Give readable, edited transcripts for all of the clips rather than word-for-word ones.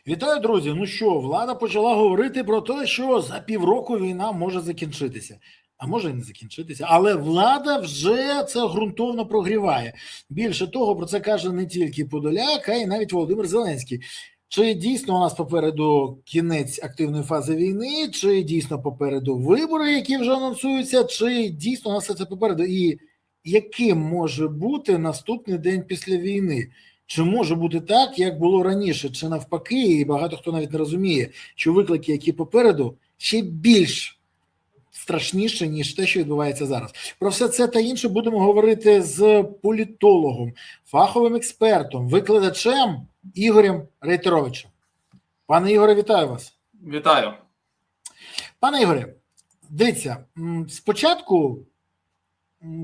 Вітаю, друзі! Ну що, влада почала говорити про те, що за півроку війна може закінчитися. А може і не закінчитися, але влада вже це ґрунтовно прогріває. Більше того, про це каже не тільки Подоляк, а й навіть Володимир Зеленський. Чи дійсно у нас попереду кінець активної фази війни, чи дійсно попереду вибори, які вже анонсуються, чи дійсно у нас все це попереду? І яким може бути наступний день після війни? Чи може бути так, як було раніше, чи навпаки, і багато хто навіть не розуміє, що виклики, які попереду, ще більш страшніше, ніж те, що відбувається зараз. Про все це та інше будемо говорити з політологом, фаховим експертом, викладачем Ігорем Рейтеровичем. Пане Ігоре, вітаю вас. Вітаю. Пане Ігоре, дивіться, спочатку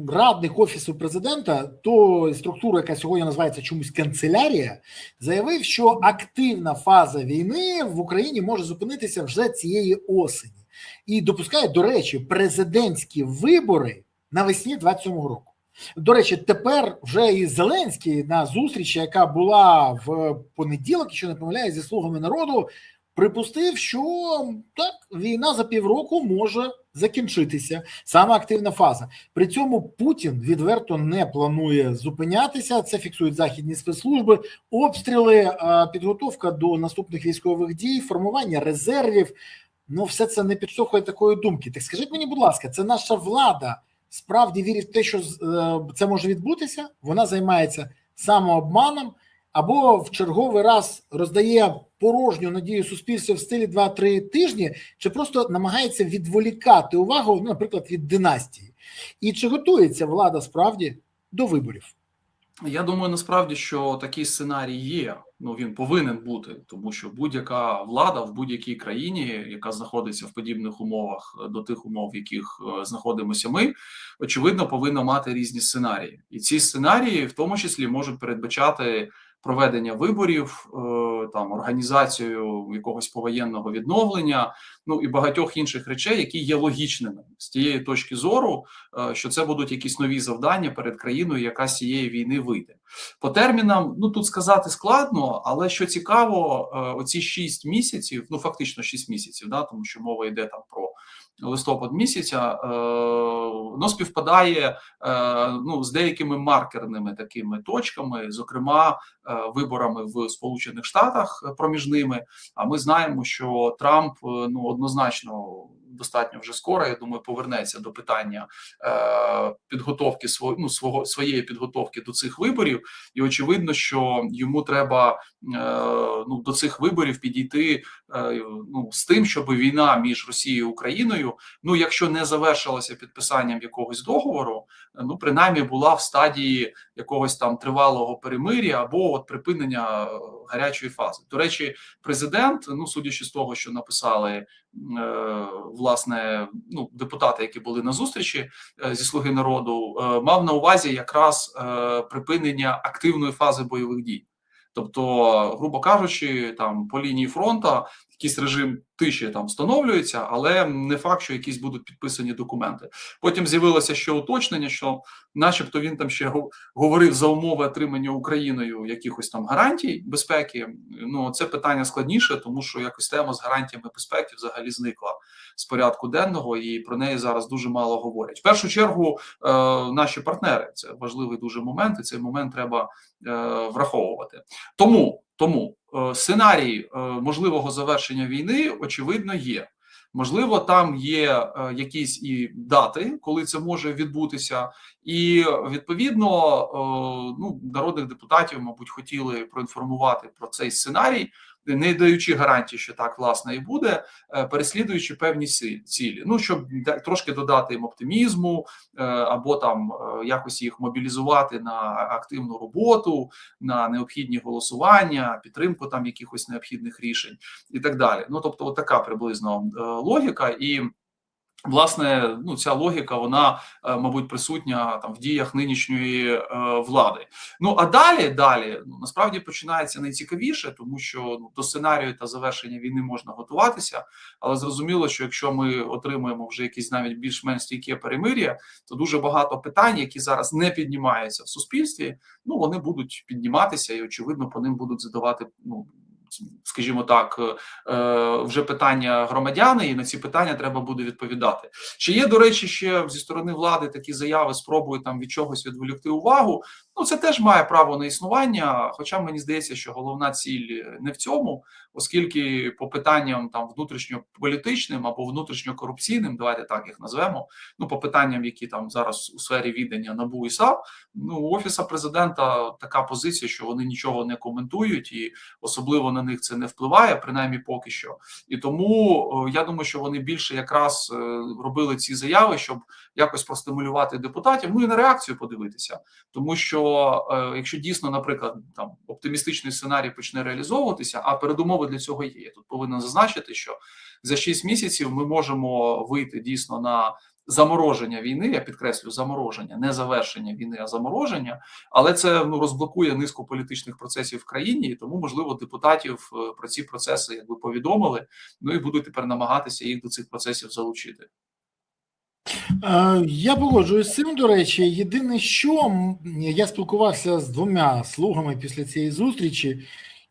радник Офісу президента, то структура, яка сьогодні називається чомусь канцелярія, заявив, що активна фаза війни в Україні може зупинитися вже цієї осені. І допускає, до речі, президентські вибори навесні 27-го року. До речі, тепер вже і Зеленський на зустрічі, яка була в понеділок, якщо не помиляюсь, зі слугами народу, припустив, що так, війна за півроку може закінчитися, саме активна фаза. При цьому Путін відверто не планує зупинятися, це фіксують західні спецслужби, обстріли, підготовка до наступних військових дій, формування резервів, ну все це не підштовхує такої думки. Так скажіть мені, будь ласка, це наша влада справді вірить в те, що це може відбутися? Вона займається самообманом або в черговий раз роздає порожню надію суспільства в стилі 2-3 тижні, чи просто намагається відволікати увагу, ну, наприклад, від династії? І чи готується влада справді до виборів? Я думаю, насправді, що такий сценарій є. Ну, він повинен бути, тому що будь-яка влада в будь-якій країні, яка знаходиться в подібних умовах до тих умов, в яких знаходимося ми, очевидно, повинна мати різні сценарії. І ці сценарії в тому числі можуть передбачати проведення виборів, там організацію якогось повоєнного відновлення, ну і багатьох інших речей, які є логічними з тієї точки зору, що це будуть якісь нові завдання перед країною, яка з цієї війни вийде. По термінам, ну тут сказати складно, але що цікаво, оці 6 місяців, ну фактично 6 місяців, да, тому що мова йде там про листопад місяця, воно співпадає ну, з деякими маркерними такими точками, зокрема виборами в Сполучених Штатах проміжними. А ми знаємо, що Трамп ну, однозначно достатньо вже скоро, я думаю, повернеться до питання підготовки своєї підготовки до цих виборів. І очевидно, що йому треба ну, до цих виборів підійти ну, з тим, щоб війна між Росією і Україною, ну, якщо не завершилася підписанням якогось договору, ну, принаймні була в стадії якогось там тривалого перемир'я або от припинення гарячої фази. До речі, президент, ну, судячи з того, що написали власне, ну, депутати, які були на зустрічі зі «Слуги народу», мав на увазі якраз припинення активної фази бойових дій. Тобто, грубо кажучи, там по лінії фронту якийсь режим тиші там встановлюється, але не факт, що якісь будуть підписані документи. Потім з'явилося ще уточнення, що начебто він там ще говорив за умови отримання Україною якихось там гарантій безпеки. Ну, це питання складніше, тому що якось тема з гарантіями безпеки взагалі зникла з порядку денного, і про неї зараз дуже мало говорять. В першу чергу наші партнери, це важливий дуже момент, і цей момент треба враховувати. Тому сценарій можливого завершення війни, очевидно, є. Можливо, там є якісь і дати, коли це може відбутися, і відповідно ну, народних депутатів, мабуть, хотіли проінформувати про цей сценарій, не даючи гарантії, що так, власне, і буде, переслідуючи певні цілі. Ну, щоб трошки додати їм оптимізму, або там якось їх мобілізувати на активну роботу, на необхідні голосування, підтримку там якихось необхідних рішень і так далі. Ну, тобто, от така приблизно логіка. І власне, ну, ця логіка, вона, мабуть, присутня там в діях нинішньої влади. Ну, а далі, ну, насправді починається найцікавіше, тому що ну, до сценарію та завершення війни можна готуватися, але зрозуміло, що якщо ми отримуємо вже якісь навіть більш-менш стійке перемир'я, то дуже багато питань, які зараз не піднімаються в суспільстві, ну, вони будуть підніматися і, очевидно, по ним будуть задавати, ну, скажімо так, вже питання громадяни, і на ці питання треба буде відповідати. Чи є, до речі, ще зі сторони влади такі заяви, спробують там від чогось відволікти увагу? Ну, це теж має право на існування, хоча мені здається, що головна ціль не в цьому, оскільки по питанням там внутрішньополітичним або внутрішньокорупційним, давайте так їх назвемо, ну, по питанням, які там зараз у сфері відання НАБУ і САП, ну, у Офіса Президента така позиція, що вони нічого не коментують, і особливо на них це не впливає, принаймні поки що. І тому я думаю, що вони більше якраз робили ці заяви, щоб якось простимулювати депутатів, ну і на реакцію подивитися. Тому що якщо дійсно, наприклад, там оптимістичний сценарій почне реалізовуватися, а передумови для цього є. Я тут повинен зазначити, що за 6 місяців ми можемо вийти дійсно на замороження війни, я підкреслю, замороження, не завершення війни, а замороження, але це розблокує низку політичних процесів в країні, і тому, можливо, депутатів про ці процеси якби повідомили, ну і будуть тепер намагатися їх до цих процесів залучити. Я погоджуюсь з цим, до речі. Єдине, що я спілкувався з 2 слугами після цієї зустрічі,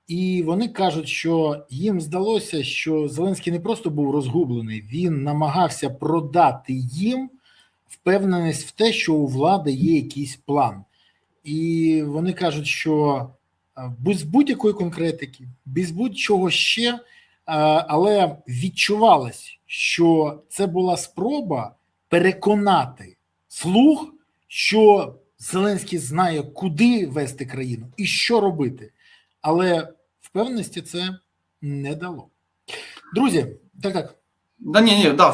і вони кажуть, що їм здалося, що Зеленський не просто був розгублений, він намагався продати їм впевненість в те, що у влади є якийсь план. І вони кажуть, що без будь-якої конкретики, без будь-чого ще, але відчувалось, що це була спроба переконати слуг, що Зеленський знає, куди вести країну і що робити. Але впевненості це не дало. Друзі, так.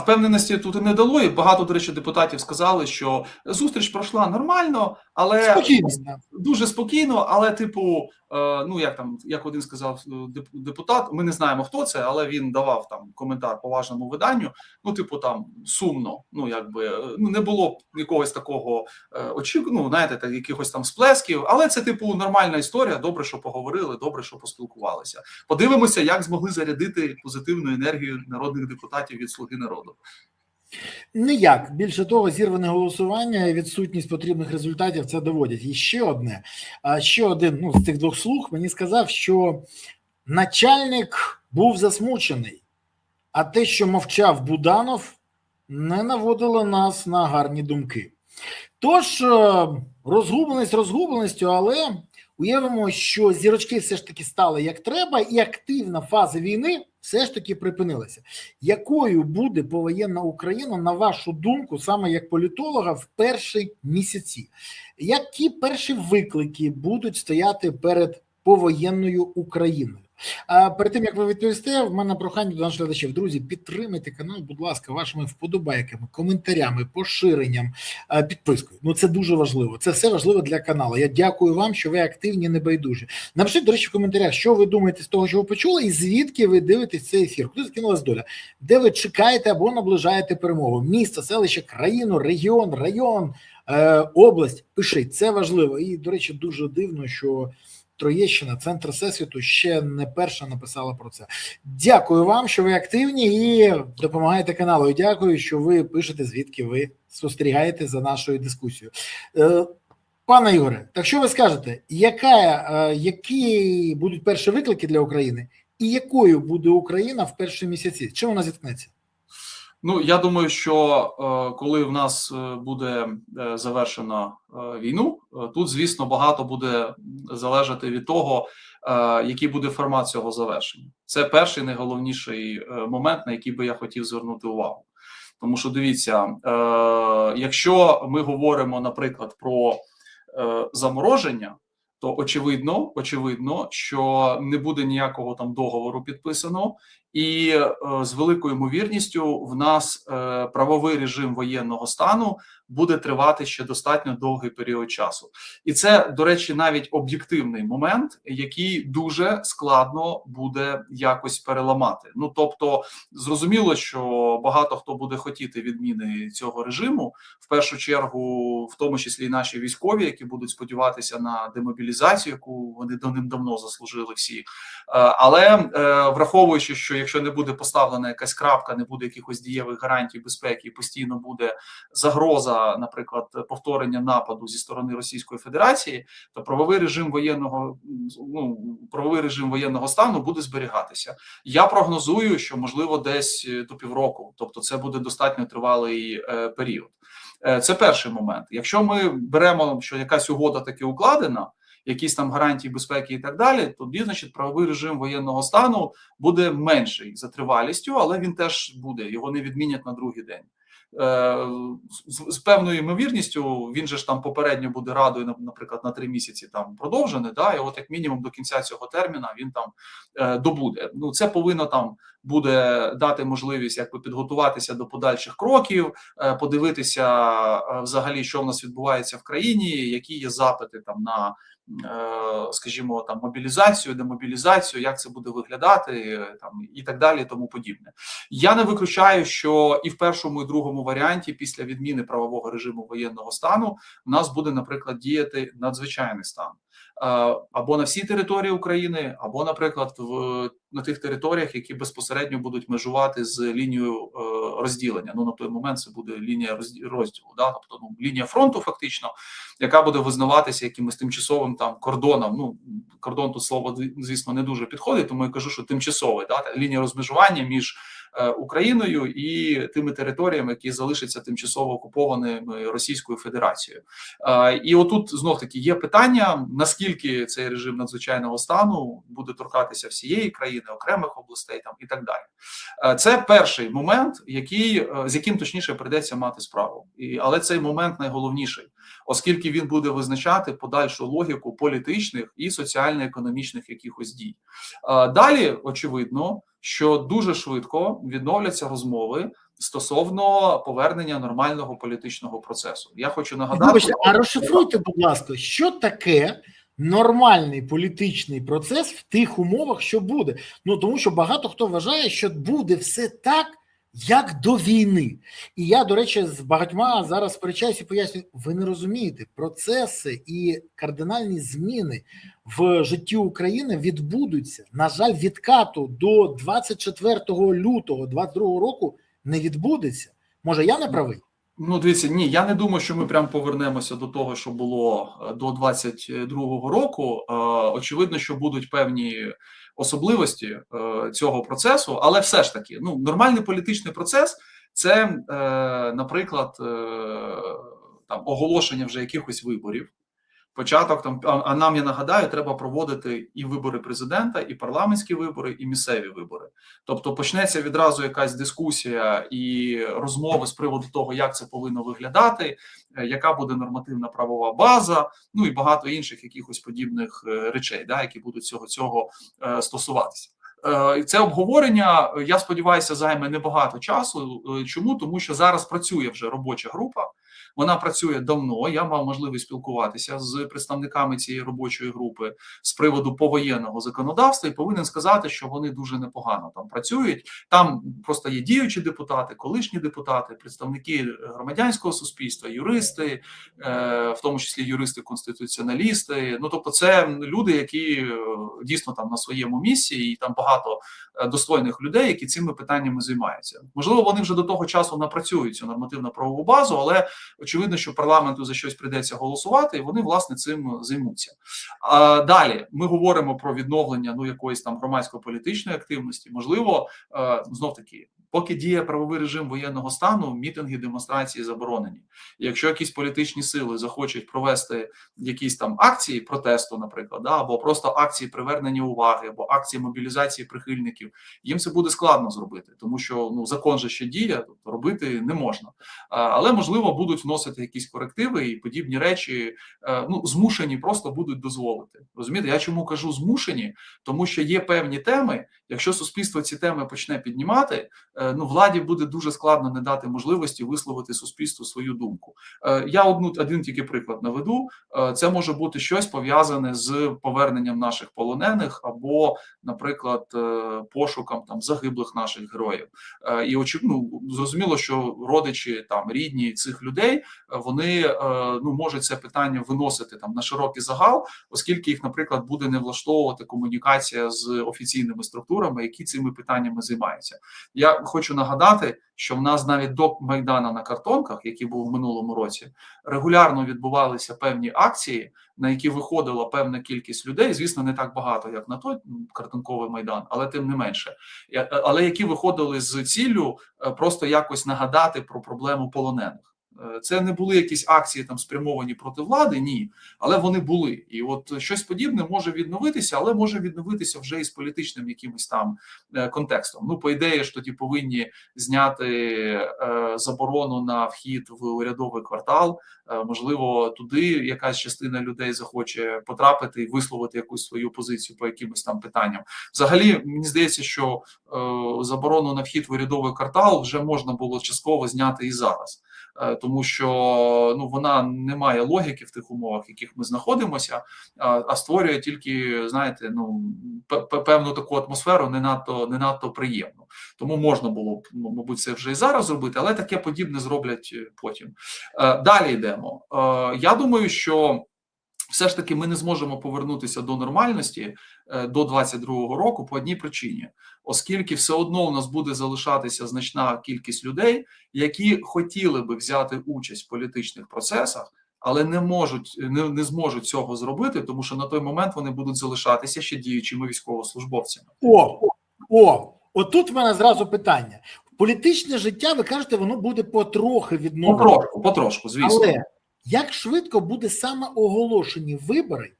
Впевненості тут і не дало, і багато, до речі, депутатів сказали, що зустріч пройшла нормально, але спокійно. Дуже спокійно, але типу, як один сказав депутат, ми не знаємо, хто це, але він давав там коментар поважному виданню, там сумно, не було якогось такого якихось там сплесків, але це типу нормальна історія, добре, що поговорили, добре, що поспілкувалися. Подивимося, як змогли зарядити позитивну енергію народних депутатів від «Слуги народу». Ніяк. Більше того, зірване голосування і відсутність потрібних результатів це доводять. І ще один з цих 2 слуг мені сказав, що начальник був засмучений, а те, що мовчав Буданов, не наводило нас на гарні думки. Тож, розгубленість розгубленістю, але уявимо, що зірочки все ж таки стали як треба, і активна фаза війни все ж таки припинилася. Якою буде повоєнна Україна, на вашу думку, саме як політолога, в перші місяці? Які перші виклики будуть стояти перед повоєнною Україною? А перед тим, як ви відповісте, в мене прохання до наших глядачів. Друзі, підтримайте канал, будь ласка, вашими вподобайками, коментарями, поширенням, підпискою. Це дуже важливо. Це все важливо для каналу. Я дякую вам, що ви активні, небайдужі. Напишіть, до речі, в коментарях, що ви думаєте з того, що ви почули, і звідки ви дивитесь цей ефір. Куди закинулась доля? Де ви чекаєте або наближаєте перемогу? Місто, селище, країну, регіон, район, область. Пишіть, це важливо. І, до речі, дуже дивно, що Троєщина, центр Всесвіту, ще не перша написала про це. Дякую вам, що ви активні і допомагаєте каналу. І дякую, що ви пишете, звідки ви спостерігаєте за нашою дискусією. Пане Ігоре, так що ви скажете, які будуть перші виклики для України і якою буде Україна в перші місяці? Чим вона зіткнеться? Я думаю, що коли в нас буде завершено війну, тут, звісно, багато буде залежати від того, який буде формат цього завершення. Це перший найголовніший момент, на який би я хотів звернути увагу. Тому що, дивіться, якщо ми говоримо, наприклад, про замороження, то очевидно, що не буде ніякого там договору підписаного, і з великою ймовірністю в нас правовий режим воєнного стану буде тривати ще достатньо довгий період часу. І це, до речі, навіть об'єктивний момент, який дуже складно буде якось переламати. Тобто, зрозуміло, що багато хто буде хотіти відміни цього режиму, в першу чергу, в тому числі і наші військові, які будуть сподіватися на демобілізацію, яку вони давним-давно заслужили всі. Але враховуючи, що якщо не буде поставлена якась крапка, не буде якихось дієвих гарантій безпеки, і постійно буде загроза, наприклад, повторення нападу зі сторони Російської Федерації, то правовий режим воєнного стану буде зберігатися. Я прогнозую, що можливо десь до півроку, тобто це буде достатньо тривалий період. Це перший момент. Якщо ми беремо, що якась угода таки укладена, якісь там гарантії безпеки і так далі, тоді, значить, правовий режим воєнного стану буде менший за тривалістю, але він теж буде, його не відмінять на другий день. З певною ймовірністю, він же ж там попередньо буде радою, наприклад, на 3 місяці там продовжений, да, і от як мінімум до кінця цього терміна він там добуде. Ну, це повинно там буде дати можливість якби підготуватися до подальших кроків, подивитися взагалі, що в нас відбувається в країні, які є запити там на, скажімо, там мобілізацію, демобілізацію, як це буде виглядати, там і так далі, і тому подібне. Я не виключаю, що і в першому, і другому варіанті після відміни правового режиму воєнного стану в нас буде, наприклад, діяти надзвичайний стан. Або на всій території України, або, наприклад, на тих територіях, які безпосередньо будуть межувати з лінією розділення. Ну, на той момент це буде лінія розділу, да? Тобто лінія фронту фактично, яка буде визнаватися якимось тимчасовим там кордоном. Ну, кордон тут слово, звісно, не дуже підходить, тому я кажу, що тимчасовий, да? Лінія розмежування між Україною і тими територіями, які залишаться тимчасово окупованими Російською Федерацією. І отут знов-таки є питання, наскільки цей режим надзвичайного стану буде торкатися всієї країни, окремих областей там і так далі. Це перший момент, з яким точніше прийдеться мати справу. Але цей момент найголовніший, оскільки він буде визначати подальшу логіку політичних і соціально-економічних якихось дій. Далі, очевидно, що дуже швидко відновляться розмови стосовно повернення нормального політичного процесу. Я хочу нагадати... Вибачте, а розшифруйте, будь ласка, що таке нормальний політичний процес в тих умовах, що буде? Ну, тому що багато хто вважає, що буде все так, як до війни. І я, до речі, з багатьма зараз сперечаюся і пояснюю, ви не розумієте, процеси і кардинальні зміни в житті України відбудуться. На жаль, відкату до 24 лютого 2022 року не відбудеться. Може, я не правий? Ну, дивіться, ні, я не думаю, що ми прям повернемося до того, що було до 22-го року. Очевидно, що будуть певні особливості цього процесу, але все ж таки, ну, нормальний політичний процес – це, наприклад, там оголошення вже якихось виборів, початок там, а нам, я нагадаю, треба проводити і вибори президента, і парламентські вибори, і місцеві вибори. Тобто почнеться відразу якась дискусія і розмови з приводу того, як це повинно виглядати, яка буде нормативна правова база, ну і багато інших якихось подібних речей, да, які будуть цього стосуватися. Це обговорення, я сподіваюся, займе небагато часу. Чому? Тому що зараз працює вже робоча група. Вона працює давно, я мав можливість спілкуватися з представниками цієї робочої групи з приводу повоєнного законодавства і повинен сказати, що вони дуже непогано там працюють. Там просто є діючі депутати, колишні депутати, представники громадянського суспільства, юристи, в тому числі юристи-конституціоналісти. Ну, тобто це люди, які дійсно там на своєму місці, і там багато достойних людей, які цими питаннями займаються. Можливо, вони вже до того часу напрацюють цю нормативно-правову базу, але очевидно, що парламенту за щось прийдеться голосувати, і вони, власне, цим займуться. А далі ми говоримо про відновлення якоїсь там громадсько-політичної активності. Можливо, знов-таки, поки діє правовий режим воєнного стану, мітинги, демонстрації заборонені. І якщо якісь політичні сили захочуть провести якісь там акції протесту, наприклад, або просто акції привернення уваги, або акції мобілізації прихильників, їм це буде складно зробити, тому що закон же ще діє, тобто робити не можна. Але, можливо, будуть вносити якісь корективи і подібні речі, змушені просто будуть дозволити. Розумієте, я чому кажу змушені? Тому що є певні теми, якщо суспільство ці теми почне піднімати, ну, владі буде дуже складно не дати можливості висловити суспільству свою думку. Я один тільки приклад наведу. Це може бути щось пов'язане з поверненням наших полонених або, наприклад, пошуком там загиблих наших героїв. І зрозуміло, що родичі там рідні цих людей вони ну можуть це питання виносити там на широкий загал, оскільки їх, наприклад, буде не влаштовувати комунікація з офіційними структурами, які цими питаннями займаються. Я хочу нагадати, що в нас навіть до Майдану на картонках, який був в минулому році, регулярно відбувалися певні акції, на які виходила певна кількість людей, звісно, не так багато, як на той картонковий Майдан, але тим не менше, але які виходили з ціллю просто якось нагадати про проблему полонених. Це не були якісь акції там спрямовані проти влади, ні, але вони були. І от щось подібне може відновитися, але може відновитися вже із політичним якимось там контекстом. Ну, по ідеї ж тоді повинні зняти заборону на вхід в урядовий квартал. Можливо, туди якась частина людей захоче потрапити і висловити якусь свою позицію по якимось там питанням. Взагалі, мені здається, що заборону на вхід в урядовий квартал вже можна було частково зняти і зараз. Тому що ну вона не має логіки в тих умовах, в яких ми знаходимося, а створює тільки, знаєте, ну певну таку атмосферу не надто приємну. Тому можна було б, мабуть, це вже і зараз зробити, але таке подібне зроблять потім. Далі йдемо. Я думаю, що все ж таки ми не зможемо повернутися до нормальності до 2022 року по одній причині. Оскільки все одно у нас буде залишатися значна кількість людей, які хотіли би взяти участь в політичних процесах, але не зможуть цього зробити, тому що на той момент вони будуть залишатися ще діючими військовослужбовцями. Отут в мене зразу питання. Політичне життя, ви кажете, воно буде потрохи відновлено. Потрошку, звісно. Але як швидко буде саме оголошені вибори?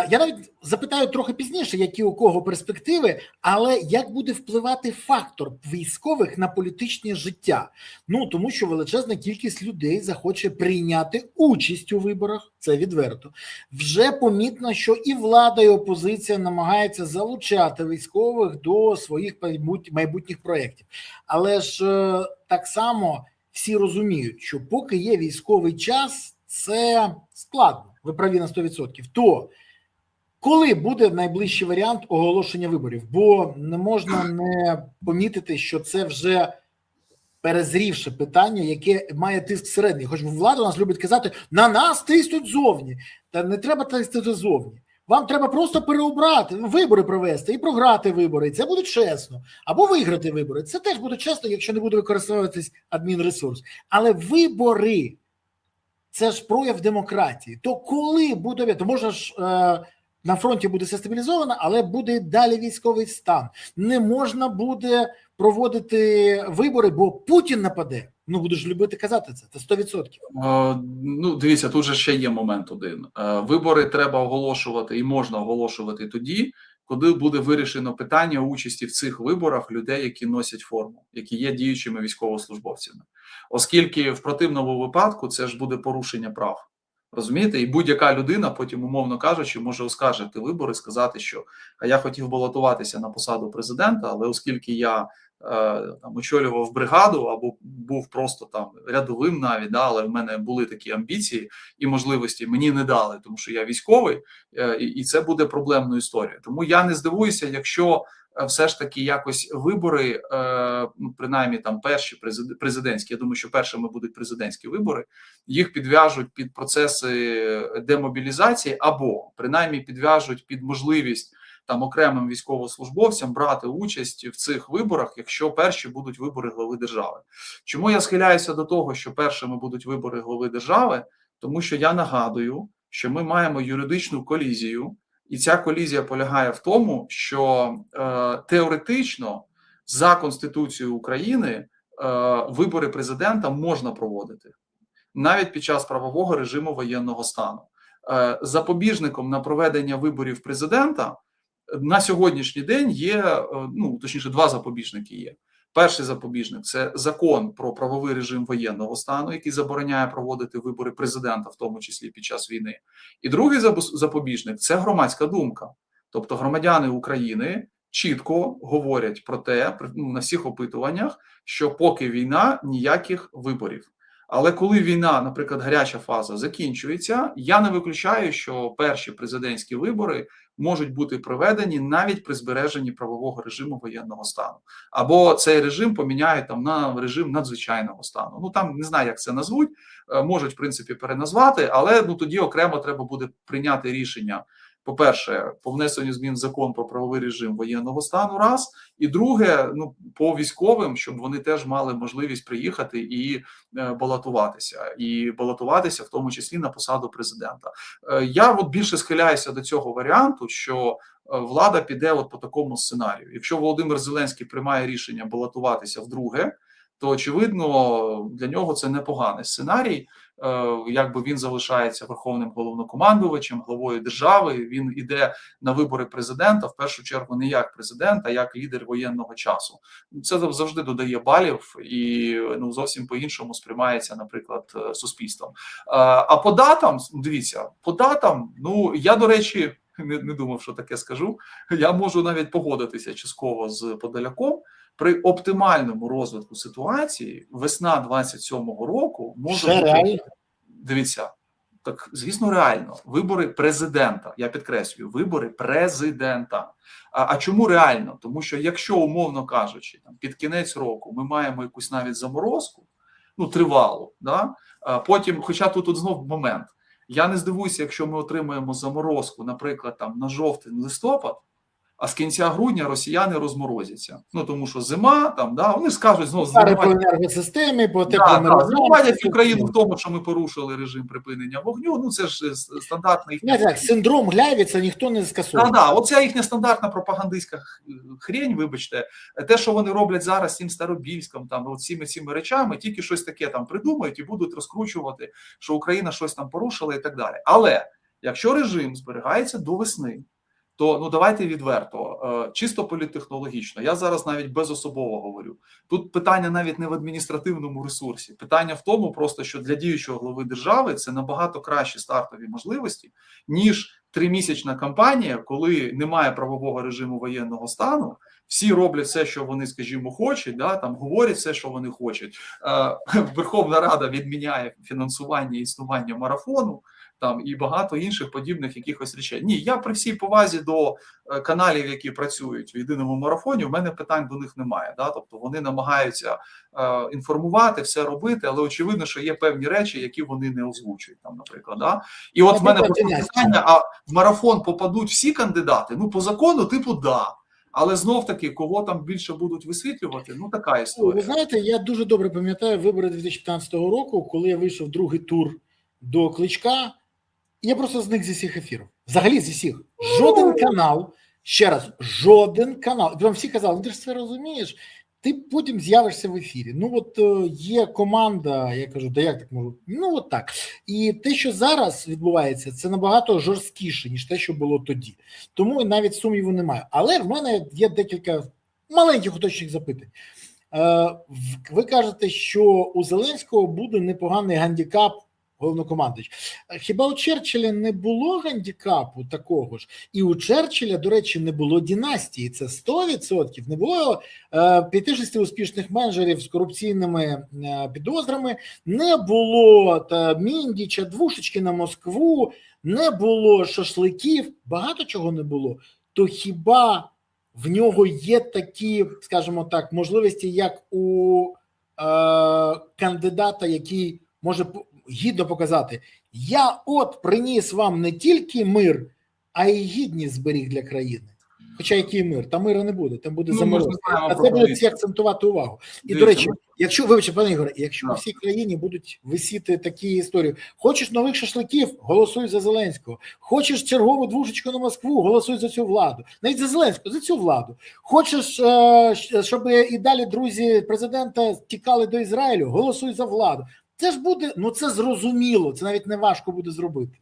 Я навіть запитаю трохи пізніше, які у кого перспективи, але як буде впливати фактор військових на політичне життя? Ну, тому що величезна кількість людей захоче прийняти участь у виборах, це відверто. Вже помітно, що і влада, і опозиція намагаються залучати військових до своїх майбутніх проєктів. Але ж так само всі розуміють, що поки є військовий час, це складно, ви праві на 100%. То коли буде найближчий варіант оголошення виборів? Бо не можна не помітити, що це вже перезрівше питання, яке має тиск всередині. Хоч влада у нас любить казати, на нас тиснуть зовні. Та не треба тиснути зовні. Вам треба просто переобрати, вибори провести і програти вибори. І це буде чесно. Або виграти вибори. Це теж буде чесно, якщо не буде використовуватись адмінресурс. Але вибори – це ж прояв демократії. То коли буде, то можна ж на фронті буде все стабілізовано, але буде далі військовий стан. Не можна буде проводити вибори, бо Путін нападе. Ну, будеш любити казати це 100%. Ну, дивіться, тут же ще є момент один. Вибори треба оголошувати і можна оголошувати тоді, коли буде вирішено питання участі в цих виборах людей, які носять форму, які є діючими військовослужбовцями. Оскільки в противному випадку це ж буде порушення прав. Розумієте? І будь-яка людина, потім, умовно кажучи, може оскаржити вибори, сказати, що я хотів балотуватися на посаду президента, але оскільки я там очолював бригаду або був просто там рядовим навіть, да, але в мене були такі амбіції і можливості, мені не дали, тому що я військовий, і це буде проблемною історією. Тому я не здивуюся, якщо все ж таки якось вибори, ну, принаймні там перші президентські, я думаю, що першими будуть президентські вибори, їх підв'яжуть під процеси демобілізації або принаймні підв'яжуть під можливість там окремим військовослужбовцям брати участь в цих виборах, якщо перші будуть вибори глави держави. Чому я схиляюся до того, що першими будуть вибори глави держави? Тому що я нагадую, що ми маємо юридичну колізію, і ця колізія полягає в тому, що теоретично за Конституцією України вибори президента можна проводити навіть під час правового режиму воєнного стану. Запобіжником на проведення виборів президента на сьогоднішній день є, ну, точніше, два запобіжники є. Перший запобіжник – це закон про правовий режим воєнного стану, який забороняє проводити вибори президента, в тому числі під час війни. І другий запобіжник – це громадська думка. Тобто громадяни України, чітко говорять про те, на всіх опитуваннях, що поки війна, ніяких виборів. Але коли війна, наприклад, гаряча фаза закінчується, я не виключаю, що перші президентські вибори можуть бути проведені навіть при збереженні правового режиму воєнного стану. Або цей режим поміняють там на режим надзвичайного стану. Ну там не знаю, як це назвуть, можуть в принципі переназвати, але ну тоді окремо треба буде прийняти рішення. По-перше, по внесенню змін в закон про правовий режим воєнного стану, раз, і друге, ну по військовим, щоб вони теж мали можливість приїхати і балотуватися в тому числі на посаду президента. Я от більше схиляюся до цього варіанту, що влада піде от по такому сценарію. Якщо Володимир Зеленський приймає рішення балотуватися вдруге, то очевидно для нього це непоганий сценарій. Якби він залишається верховним головнокомандувачем, главою держави, він іде на вибори президента, в першу чергу не як президент, а як лідер воєнного часу. Це завжди додає балів і ну, зовсім по-іншому сприймається, наприклад, суспільством. А по датам, дивіться, по датам, ну, я, до речі, не думав, що таке скажу, я можу навіть погодитися частково з Подоляком. При оптимальному розвитку ситуації весна 27-го року може бути... реально? Дивіться, так, звісно, реально. Вибори президента, я підкреслюю, вибори президента. А чому реально? Тому що якщо, умовно кажучи, там, під кінець року ми маємо якусь навіть заморозку, ну, тривалу, да? Потім, хоча тут знов момент, я не здивуюся, якщо ми отримаємо заморозку, наприклад, там, на жовтень-листопад, а з кінця грудня росіяни розморозяться. Ну, тому що зима, там, да, вони скажуть, знову по енергосистемі, по звинуватять Україну в тому, що ми порушили режим припинення вогню. Ну, це ж стандартний... Так, синдром Глявіца ніхто не скасує. Оця їхня стандартна пропагандистська хрень, вибачте, те, що вони роблять зараз з цим Старобільськом, там, от цими речами, тільки щось таке там придумають і будуть розкручувати, що Україна щось там порушила і так далі. Але якщо режим зберігається до весни, то ну давайте відверто, чисто політтехнологічно, я зараз навіть безособово говорю. Тут питання навіть не в адміністративному ресурсі. Питання в тому просто, що для діючого глави держави це набагато кращі стартові можливості, ніж тримісячна кампанія, коли немає правового режиму воєнного стану, всі роблять все, що вони, скажімо, хочуть, да, там говорять все, що вони хочуть. Верховна Рада відміняє фінансування і існування марафону, там і багато інших подібних якихось речей. Ні, я при всій повазі до каналів, які працюють в єдиному марафоні, у мене питань до них немає. Да? Тобто вони намагаються інформувати, все робити, але очевидно, що є певні речі, які вони не озвучують. Там, наприклад, да? І от в мене питання: а в марафон попадуть всі кандидати? Ну, по закону, типу, да. Але знов-таки, кого там більше будуть висвітлювати, ну така історія. Ви знаєте, я дуже добре пам'ятаю вибори 2015 року, коли я вийшов другий тур до Кличка. Я просто зник зі всіх ефірів. Взагалі зі всіх. Жоден канал, ще раз, жоден канал. Вам всі казали, ти ж це розумієш, ти потім з'явишся в ефірі. Ну от є команда, я кажу, да як так можу? Ну от так. І те, що зараз відбувається, це набагато жорсткіше, ніж те, що було тоді. Тому навіть сумніву немає. Але в мене є декілька маленьких уточних запитань. Ви кажете, що у Зеленського буде непоганий гандікап головнокомандуючий. Хіба у Черчилля не було гандікапу такого ж? І у Черчилля, до речі, не було династії. Це 100%. Не було 5-6 успішних менеджерів з корупційними підозрами, не було Міндіча, двушечки на Москву, не було шашликів, багато чого не було. То хіба в нього є такі, скажімо так, можливості, як у кандидата, який може гідно показати: я от приніс вам не тільки мир, а й гідність зберіг для країни. Хоча який мир? Там миру не буде, там буде заморозка. А це буде всі акцентувати увагу. І, до речі, якщо, вибачте, пане Ігоре, якщо у всій країні будуть висіти такі історії: хочеш нових шашликів – голосуй за Зеленського. Хочеш чергову двушечку на Москву – голосуй за цю владу. Навіть за Зеленського, за цю владу. Хочеш, щоб і далі друзі президента тікали до Ізраїлю – голосуй за владу. Це ж буде, ну це зрозуміло, це навіть не важко буде зробити.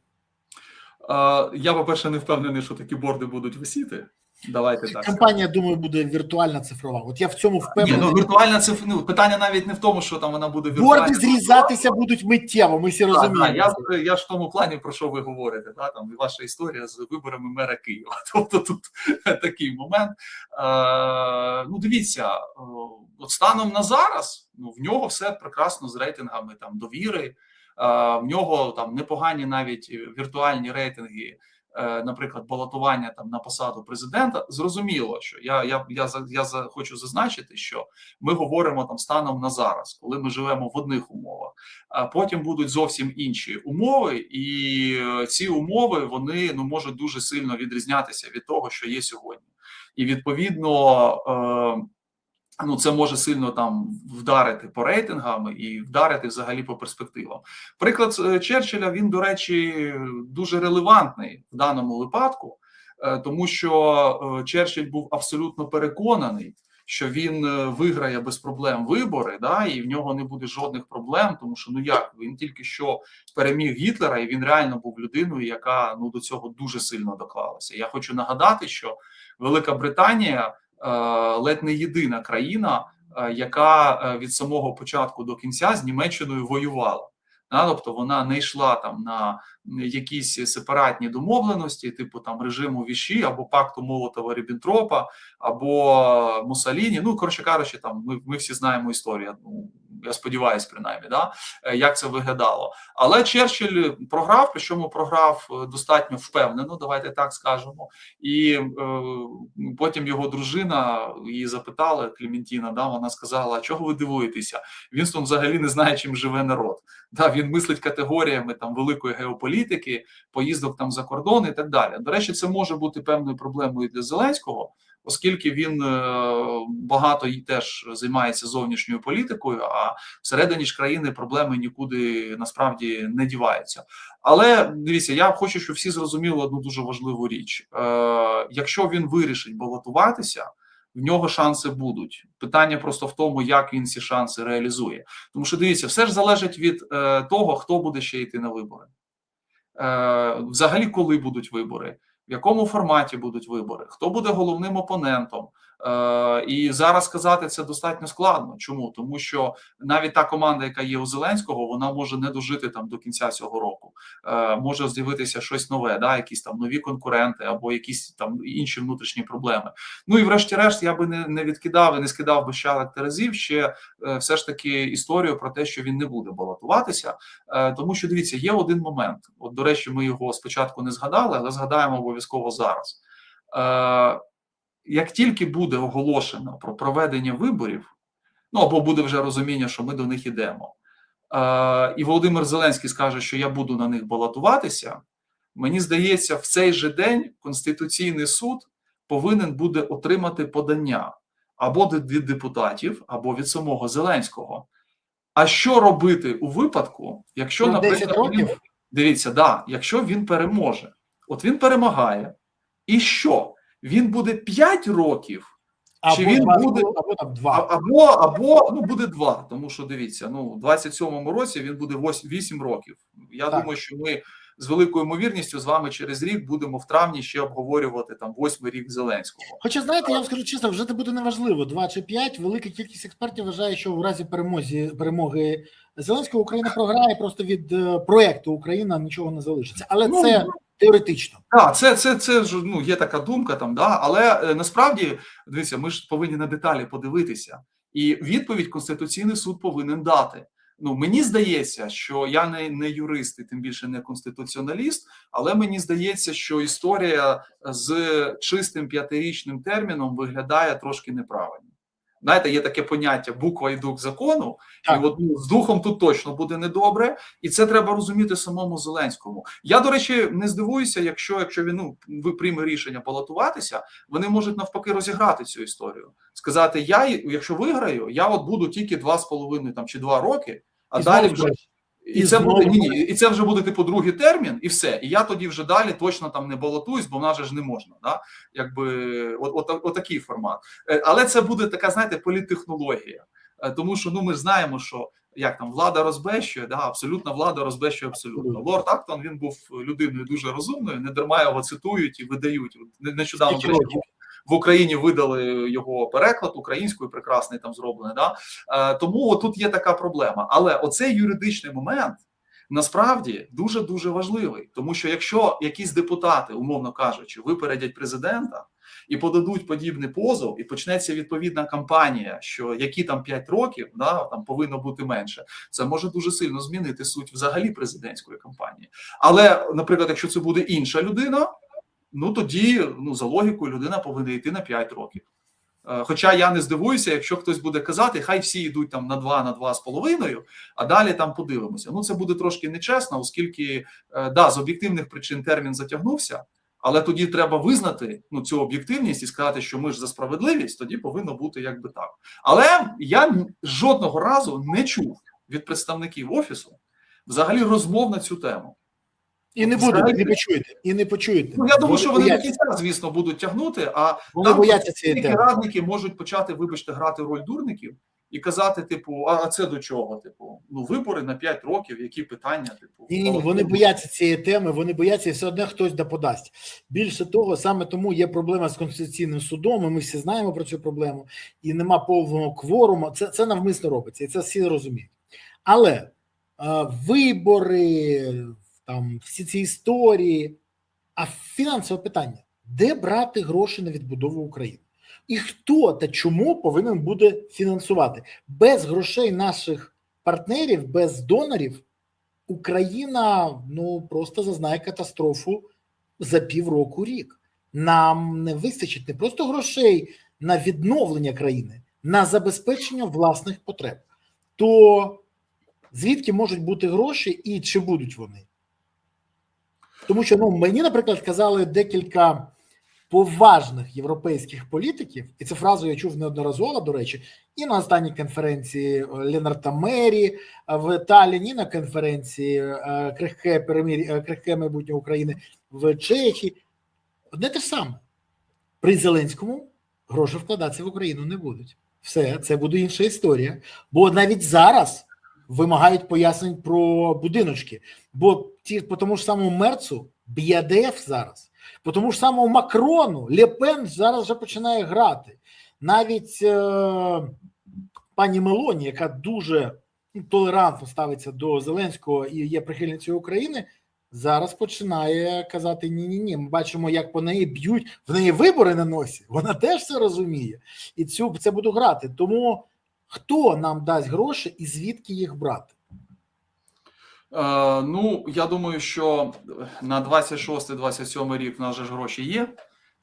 Я, по-перше, не впевнений, що такі борди будуть висіти. Давайте так. Кампанія, думаю, буде віртуальна цифрова. От я в цьому Ні, впевнений. ну віртуальна цифра, ну, питання навіть не в тому, що там вона буде віртуальна. Борди зрізатися будуть миттєво, ми всі розуміємо. Я ж в тому плані, про що ви говорите, да? Там ваша історія з виборами мера Києва. Тобто тут такий момент. Ну, дивіться, от станом на зараз, ну, в нього все прекрасно з рейтингами там довіри, в нього там непогані навіть віртуальні рейтинги, наприклад, балотування там на посаду президента. Зрозуміло, що я хочу зазначити, що ми говоримо там станом на зараз, коли ми живемо в одних умовах, а потім будуть зовсім інші умови, і ці умови, вони, ну, можуть дуже сильно відрізнятися від того, що є сьогодні. І відповідно, ну, це може сильно там вдарити по рейтингам і вдарити взагалі по перспективам. Приклад Черчилля, він, до речі, дуже релевантний в даному випадку, тому що Черчилль був абсолютно переконаний, що він виграє без проблем вибори, да, і в нього не буде жодних проблем, тому що, ну як, він тільки що переміг Гітлера, і він реально був людиною, яка, ну, до цього дуже сильно доклалася. Я хочу нагадати, що Велика Британія ледь не єдина країна, яка від самого початку до кінця з Німеччиною воювала. Тобто вона не йшла там на якісь сепаратні домовленості, типу там режиму Віші, або пакту Молотова-Ріббентропа, або Муссоліні. Ну, коротше кажучи, там ми всі знаємо історію. Ну, я сподіваюся, принаймні, да, як це виглядало. Але Черчилль програв, причому програв достатньо впевнено, давайте так скажемо. І потім його дружина, її запитала, Клементіна, да, вона сказала, чого ви дивуєтеся? Вінстон взагалі не знає, чим живе народ. Да, він мислить категоріями там великої геополітики, поїздок там за кордон і так далі. До речі, це може бути певною проблемою для Зеленського, оскільки він багато і теж займається зовнішньою політикою, а всередині ж країни проблеми нікуди насправді не діваються. Але дивіться, я хочу, щоб всі зрозуміли одну дуже важливу річ. Якщо він вирішить балотуватися, в нього шанси будуть. Питання просто в тому, як він ці шанси реалізує. Тому що, дивіться, все ж залежить від того, хто буде ще йти на вибори. Взагалі, коли будуть вибори, в якому форматі будуть вибори, хто буде головним опонентом. І зараз сказати це достатньо складно. Чому? Тому що навіть та команда, яка є у Зеленського, вона може не дожити там до кінця цього року. Може з'явитися щось нове, да, якісь там нові конкуренти або якісь там інші внутрішні проблеми. Ну і врешті-решт я би не відкидав і не скидав би щалек терезів ще все ж таки історію про те, що він не буде балотуватися. Тому що, дивіться, є один момент. От, до речі, ми його спочатку не згадали, але згадаємо обов'язково зараз. Як тільки буде оголошено про проведення виборів, ну або буде вже розуміння, що ми до них йдемо, і Володимир Зеленський скаже, що я буду на них балотуватися, мені здається, в цей же день Конституційний суд повинен буде отримати подання або від депутатів, або від самого Зеленського. А що робити у випадку, якщо, наприклад, дивіться, да, якщо він переможе, от він перемагає, і що? Він буде 5 років, чи він буде або там 2. Або ну, буде 2, тому що, дивіться, ну, у 27-му році він буде 8 років. Я думаю, що ми з великою ймовірністю з вами через рік будемо в травні ще обговорювати там 8-й рік Зеленського. Хоча, знаєте, я вам скажу чесно, вже це буде неважливо, 2 чи 5. Велика кількість експертів вважає, що в разі перемоги Зеленського Україна програє, просто від проєкту Україна нічого не залишиться. Але це теоретично. Так, це ж, ну, є така думка там, да, але насправді, дивіться, ми ж повинні на деталі подивитися. І відповідь Конституційний суд повинен дати. Ну, мені здається, що я не юрист і тим більше не конституціоналіст, але мені здається, що історія з чистим 5-річним терміном виглядає трошки неправильно. Знаєте, є таке поняття буква і дух закону, і от, ну, з духом тут точно буде недобре, і це треба розуміти самому Зеленському. Я, до речі, не здивуюся, якщо він прийме рішення балотуватися, вони можуть навпаки розіграти цю історію. Сказати, якщо виграю, я от буду тільки 2,5 там, чи 2 роки, а і далі вже... І це вже буде типу другий термін, і все. І я тоді вже далі точно там не балотуюсь, бо в нас же ж не можна. Да? Якби отакий формат. Але це буде така, знаєте, політтехнологія. Тому що ну ми ж знаємо, що як там влада розбещує, да, абсолютна влада розбещує абсолютно. Лорд Актон, він був людиною дуже розумною, не дарма його цитують і видають. Нещодавно в Україні видали його переклад українською, прекрасний там зроблений. Да? Тому тут є така проблема. Але оцей юридичний момент насправді дуже-дуже важливий. Тому що якщо якісь депутати, умовно кажучи, випередять президента і подадуть подібний позов, і почнеться відповідна кампанія, що які там 5 років, да, там повинно бути менше, це може дуже сильно змінити суть взагалі президентської кампанії. Але, наприклад, якщо це буде інша людина, ну тоді, ну, за логікою, людина повинна йти на 5 років. Хоча я не здивуюся, якщо хтось буде казати, хай всі йдуть там на 2, на 2,5, а далі там подивимося. Ну, це буде трошки нечесно, оскільки, да, з об'єктивних причин термін затягнувся, але тоді треба визнати, ну, цю об'єктивність і сказати, що ми ж за справедливість, тоді повинно бути якби так. Але я жодного разу не чув від представників Офісу взагалі розмов на цю тему. І не будуть, і не почуєте, і не почуєте. Ну, я думаю, що вони до кінця, звісно, будуть тягнути, а вони бояться цієї теми. радники можуть почати, вибачте, грати роль дурників і казати, типу, а це до чого? Типу, ну, вибори на 5 років, які питання? Типу, Ні, вони бояться цієї теми, вони бояться, і все одно хтось подасть. Більше того, саме тому є проблема з Конституційним судом, і ми всі знаємо про цю проблему, і нема повного кворуму, це навмисно робиться, і це всі розуміють. Але вибори, там всі ці історії, а фінансове питання, де брати гроші на відбудову України? І хто та чому повинен буде фінансувати? Без грошей наших партнерів, без донорів, Україна, ну, просто зазнає катастрофу за півроку-рік. Нам не вистачить не просто грошей на відновлення країни, на забезпечення власних потреб. То звідки можуть бути гроші і чи будуть вони? Тому що, ну, мені, наприклад, казали декілька поважних європейських політиків, і цю фразу я чув неодноразово, до речі, і на останній конференції Ленарта Мері в Талліні, і на конференції крихке майбутнє України в Чехії. Одне те ж саме. При Зеленському гроші вкладатися в Україну не будуть. Все, це буде інша історія. Бо навіть зараз вимагають пояснень про будиночки. Бо по тому ж самому Мерцу б'є ДФ зараз. По тому ж самому Макрону Ле Пен зараз вже починає грати. Навіть пані Мелоні, яка дуже толерантно ставиться до Зеленського і є прихильницею України, зараз починає казати ні-ні-ні. Ми бачимо, як по неї б'ють, в неї вибори на носі. Вона теж це розуміє. І це буду грати. Тому хто нам дасть гроші і звідки їх брати? Ну, я думаю, що на 26-27 рік в нас же ж гроші є.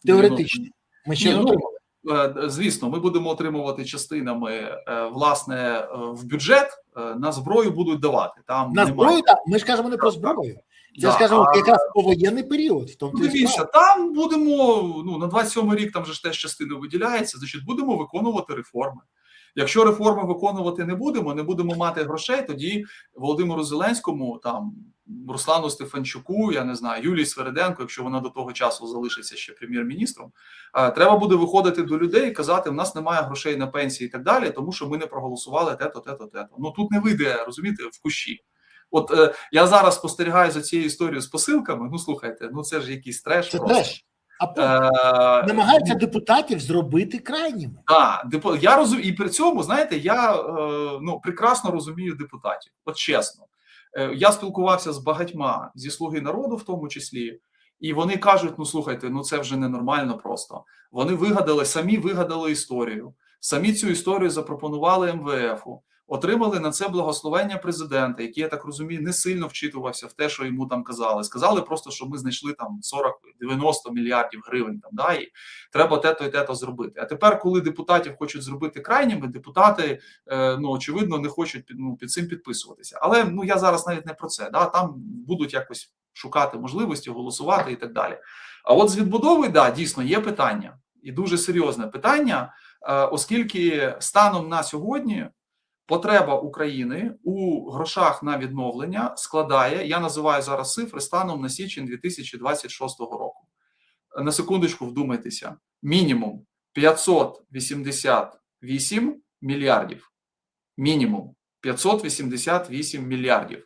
Теоретично. Ми ще не отримали. Звісно, ми будемо отримувати частинами, власне, в бюджет, на зброю будуть давати. Там на зброю, так, ми ж кажемо не про зброю. Це ж кажемо якраз по воєнний період. Дивіться, там будемо, ну, на 27 рік там же ж теж частина виділяється, значить будемо виконувати реформи. Якщо реформи виконувати не будемо мати грошей, тоді Володимиру Зеленському, там, Руслану Стефанчуку, я не знаю, Юлії Свериденко, якщо вона до того часу залишиться ще прем'єр-міністром, треба буде виходити до людей і казати, в нас немає грошей на пенсії і так далі, тому що ми не проголосували те-то, те-то, те-то. Ну тут не вийде, розумієте, в кущі. От я зараз спостерігаю за цією історією з посилками, ну слухайте, ну це ж якийсь треш. Це треш. Намагаються депутатів зробити крайніми. Так, я розумію, і при цьому, знаєте, я прекрасно розумію депутатів, от чесно. Я спілкувався з багатьма зі «Слуги народу», в тому числі, і вони кажуть, ну слухайте, ну це вже ненормально просто. Вони самі вигадали історію, самі цю історію запропонували МВФу, отримали на це благословення президента, який, я так розумію, не сильно вчитувався в те, що йому там казали. Сказали просто, що ми знайшли там 40-90 мільярдів гривень, там, да, і треба те-то і те-то зробити. А тепер, коли депутатів хочуть зробити крайніми, депутати, очевидно, не хочуть під цим підписуватися. Але я зараз навіть не про це. Да, там будуть якось шукати можливості, голосувати і так далі. А от з відбудовою, да, дійсно, є питання. І дуже серйозне питання, оскільки станом на сьогодні потреба України у грошах на відновлення складає, я називаю зараз цифри, станом на січень 2026 року. На секундочку вдумайтеся, мінімум 588 мільярдів. Мінімум 588 мільярдів.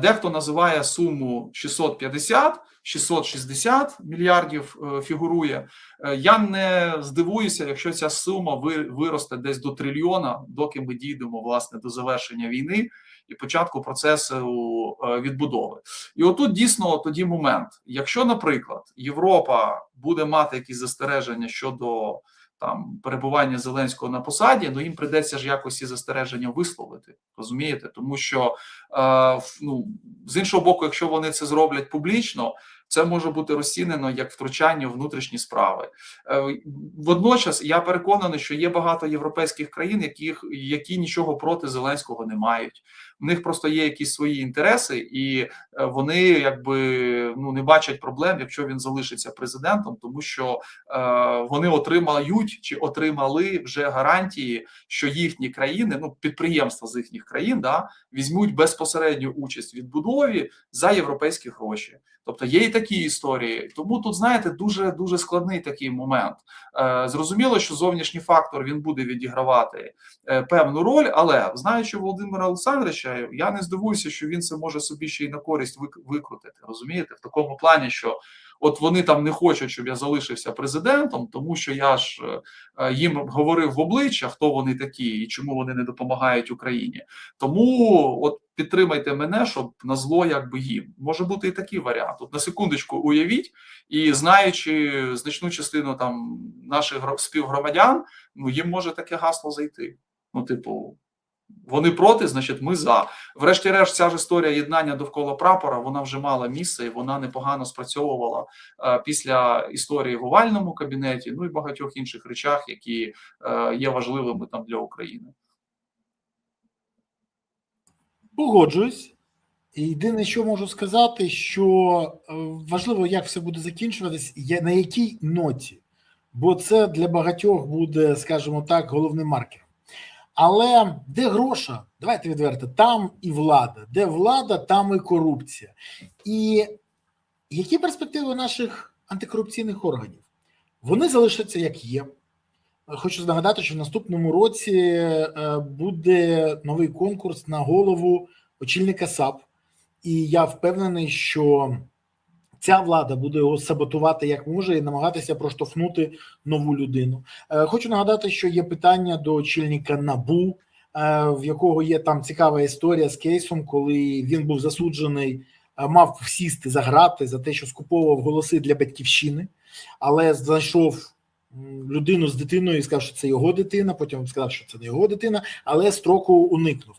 Дехто називає суму 650, 660 мільярдів фігурує. Я не здивуюся, якщо ця сума виросте десь до трильйона, доки ми дійдемо, власне, до завершення війни і початку процесу відбудови. І отут дійсно тоді момент. Якщо, наприклад, Європа буде мати якісь застереження щодо там перебування Зеленського на посаді, ну їм прийдеться ж якось ці застереження висловити, розумієте? Тому що, ну, з іншого боку, якщо вони це зроблять публічно, це може бути розцінено як втручання в внутрішні справи. Водночас я переконаний, що є багато європейських країн, які нічого проти Зеленського не мають. В них просто є якісь свої інтереси, і вони якби ну не бачать проблем, якщо він залишиться президентом, тому що вони отримають чи отримали вже гарантії, що їхні країни, ну підприємства з їхніх країн, да, візьмуть безпосередню участь в відбудові за європейські гроші. Тобто є і такі історії. Тому тут, знаєте, дуже складний такий момент. Зрозуміло, що зовнішній фактор він буде відігравати певну роль, але знаючи Володимира Олександровича, я не здивуюся, що він це може собі ще й на користь викрутити. Розумієте? В такому плані, що от вони там не хочуть, щоб я залишився президентом, тому що я ж їм говорив в обличчя, хто вони такі і чому вони не допомагають Україні. Тому от підтримайте мене, щоб на зло якби їм. Може бути і такий варіант. От на секундочку уявіть, і знаючи значну частину там наших співгромадян, ну їм може таке гасло зайти. Ну, типу, вони проти, значить ми за. Врешті-решт, ця ж історія єднання довкола прапора, вона вже мала місце і вона непогано спрацьовувала після історії в овальному кабінеті, ну і багатьох інших речах, які є важливими там для України. Погоджуюсь. Єдине, що можу сказати, що важливо, як все буде закінчуватись, на якій ноті, бо це для багатьох буде, скажімо так, головним маркером. Але де гроша, давайте відверто, там і влада. Де влада, там і корупція. І які перспективи наших антикорупційних органів? Вони залишаться як є. Хочу нагадати, що в наступному році буде новий конкурс на голову очільника САП. І я впевнений, що ця влада буде його саботувати як може і намагатися проштовхнути нову людину. Хочу нагадати, що є питання до очільника НАБУ, в якого є там цікава історія з кейсом, коли він був засуджений, мав сісти за грати за те, що скуповував голоси для Батьківщини, але знайшов людину з дитиною і сказав, що це його дитина, потім сказав, що це не його дитина, але строку уникнув.